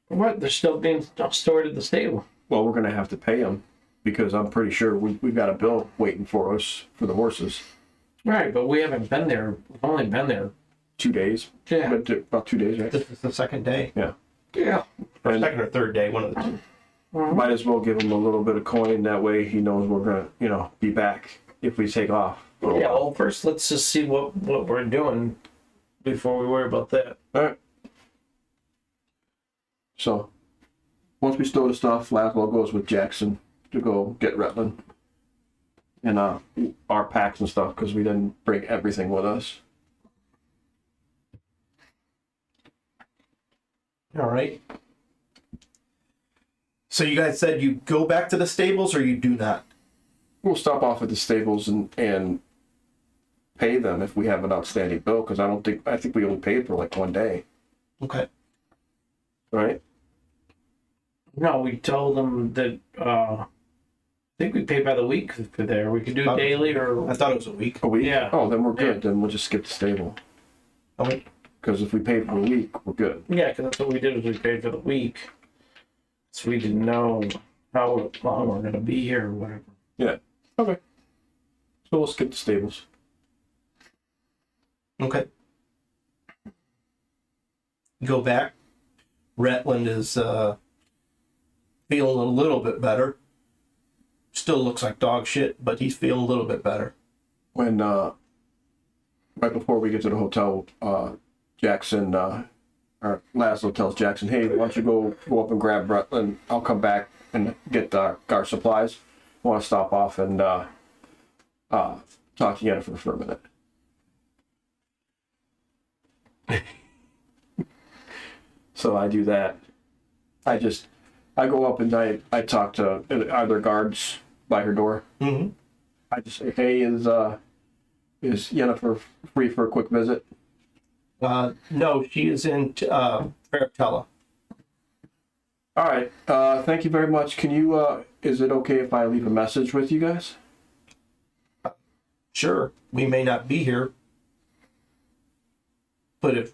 What? They're still being stored at the stable. Well, we're going to have to pay them because I'm pretty sure we've got a bill waiting for us for the horses. Right, but we haven't been there. We've only been there. 2 days. Yeah. But about 2 days, right? This is the second day, Yeah. Yeah. or And second or third day, one of the two. might as well give him a little bit of coin. That way he knows we're going to, be back if we take off. for a Yeah, while. well, first let's just see what we're doing before we worry about that. All right. So, once we stow the stuff, Laszlo goes with Jackson to go get Rutland and our packs and stuff because we didn't bring everything with us. All right. So you guys said you go back to the stables, or you do not? We'll stop off at the stables and pay them if we have an outstanding bill because I think we only paid for like 1 day, Okay. right? No, we told them that think we pay by the week for there. We could do daily I or thought it was a week. A week? Yeah. Oh, then we're good. Then we'll just skip the stable. Okay. Because if we pay for a week, we're good. yeah, because that's what we did. Was we paid for the week, so we didn't know how long we're gonna be here or whatever. Yeah. Okay. So we'll skip the stables. Okay. Go back. Rutland is feeling a little bit better. Still looks like dog shit, but he's feeling a little bit better. When right before we get to the hotel, Jackson or Laszlo tells Jackson, "Hey, why don't you go up and grab Rutland? I'll come back and get our supplies. I want to stop off and talk to Jennifer for a minute." So I do that. I go up and I talk to either guards by her door. Mm-hmm. I just say, "Hey, is Jennifer free for a quick visit?" No, she is in Fairtella. All right. Thank you very much. Can you? Is it okay if I leave a message with you guys? Sure, we may not be here, but if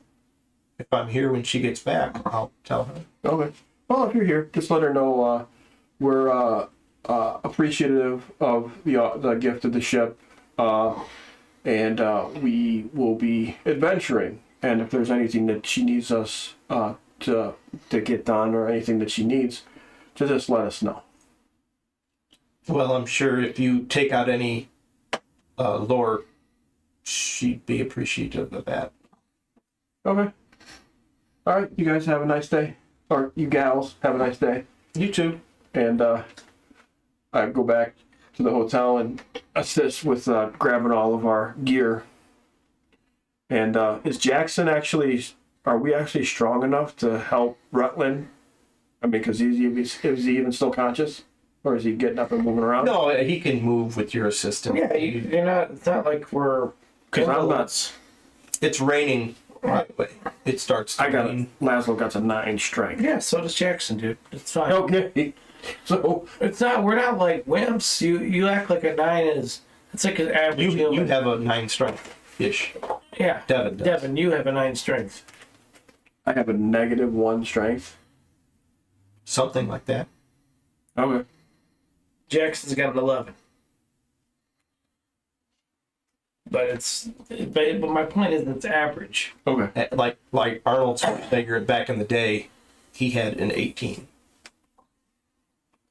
I'm here when she gets back, I'll tell her. Okay. Well, if you're here, just let her know we're appreciative of the gift of the ship, and we will be adventuring. And if there's anything that she needs us to get done or anything that she needs, to just let us know. Well, I'm sure if you take out any lore, she'd be appreciative of that. Okay. All right. You guys have a nice day. Or you gals have a nice day. You too. And I go back to the hotel and assist with grabbing all of our gear. And is Jackson are we actually strong enough to help Rutland? I mean, because is he even still conscious? Or is he getting up and moving around? No, he can move with your assistance. Yeah, you're not. It's not like we're. Because I'm not. invalids. It's raining right away. It starts to rain. Laszlo got a 9 strength. Yeah, so does Jackson, dude. It's fine. Okay. So It's not. We're not like wimps. You act like a 9 is. It's like an average You human. have a 9 strength-ish. Yeah. Devin does. Devin, you have a 9 strength. I have a -1 strength. Something like that. Okay. Jackson's got an 11. But my point is it's average. Okay. Like Arnold Schwarzenegger back in the day, he had an 18.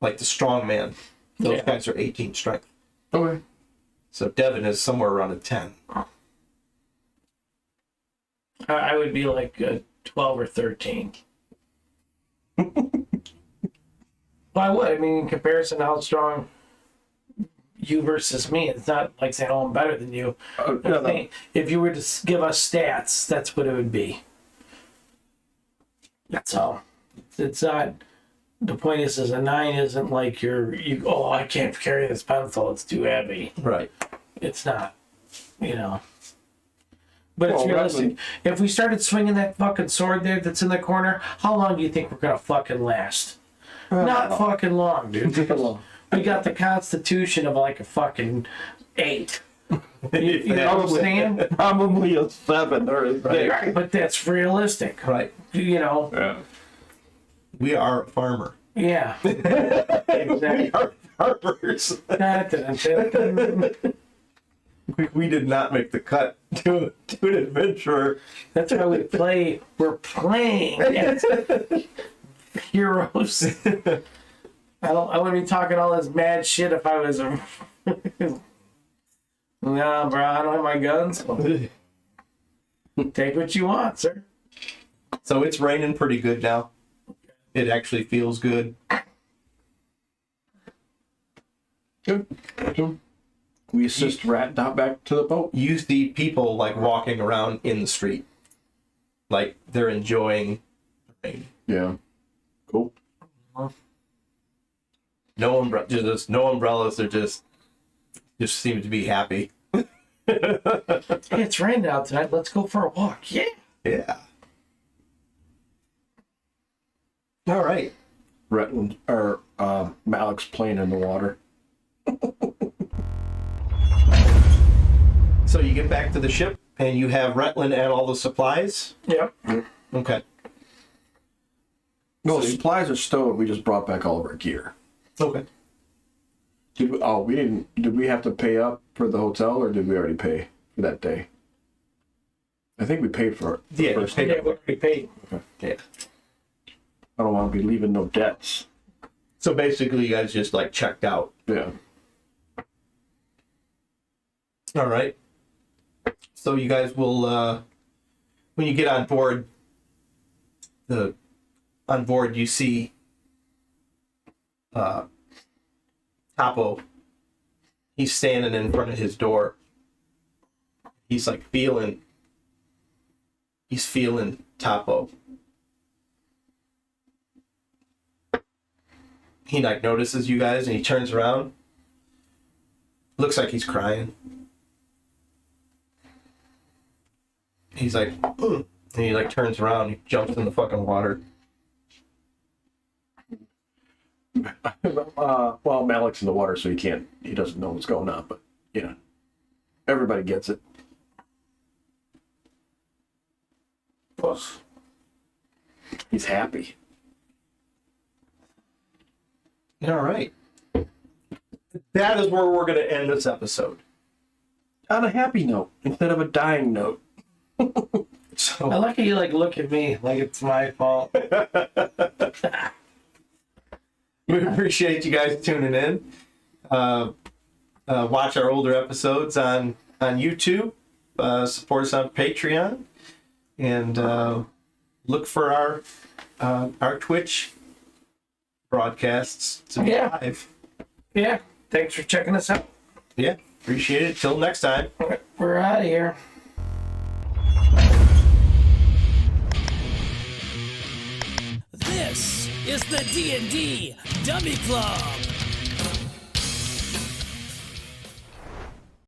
Like the strong man. Those Yeah. guys are 18 strength. Okay. So Devin is somewhere around a 10. I would be like a 12 or 13. Why would? I mean, in comparison to how strong you versus me, it's not like saying, "Oh, I'm better than you." No. If you were to give us stats, that's what it would be. That's all. It's not. The point is a 9 isn't like you. Oh, I can't carry this pencil; it's too heavy. Right. It's not. You know. But it's Well, realistic. If we started swinging that fucking sword there that's in the corner, how long do you think we're gonna fucking last? Not fucking long, dude. We got the constitution of like a fucking 8. You know what I'm saying? Probably a 7 or a 6. Right, but that's realistic. Right. You know? Yeah. We are a farmer. Yeah. Exactly. Farmers. Dun, dun, dun, dun. We did not make the cut to an adventurer. That's why we play. We're playing as heroes. I wouldn't be talking all this mad shit if I was a. Nah, bro, I don't have my guns. Take what you want, sir. So it's raining pretty good now. It actually feels good. Good. So we assist Rat Dot back to the boat. You see people like walking around in the street. Like they're enjoying the rain. Yeah. Cool. No umbrellas. They're just seem to be happy. Hey, it's raining out tonight. Let's go for a walk. Yeah. Yeah. All right. Rutland or Malik's playing in the water. So you get back to the ship and you have Retlin and all the supplies? Yep. Okay. No, the supplies are stowed. We just brought back all of our gear. Okay. We didn't. Did we have to pay up for the hotel, or did we already pay for that day? I think we paid for it. Yeah, First you Yeah, we already paid. Yeah. I don't want to be leaving no debts. So basically, you guys just like checked out. Yeah. All right. So you guys will, when you get on board, you see Topo. He's standing in front of his door. He's like feeling Topo. He like notices you guys and he turns around. Looks like he's crying. He's like, "Ugh." And he like turns around, he jumps in the fucking water. Well, Malik's in the water, so he doesn't know what's going on, but, everybody gets it. He's happy. All right. That is where we're going to end this episode. On a happy note, instead of a dying note. So I like how you like look at me like it's my fault. we appreciate you guys tuning in. Watch our older episodes on YouTube. Support us on Patreon, and look for our Twitch broadcasts to be Yeah. live. Yeah. Thanks for checking us out. Yeah, appreciate it. Till next time. We're out of here. This is the D&D Dummy Club.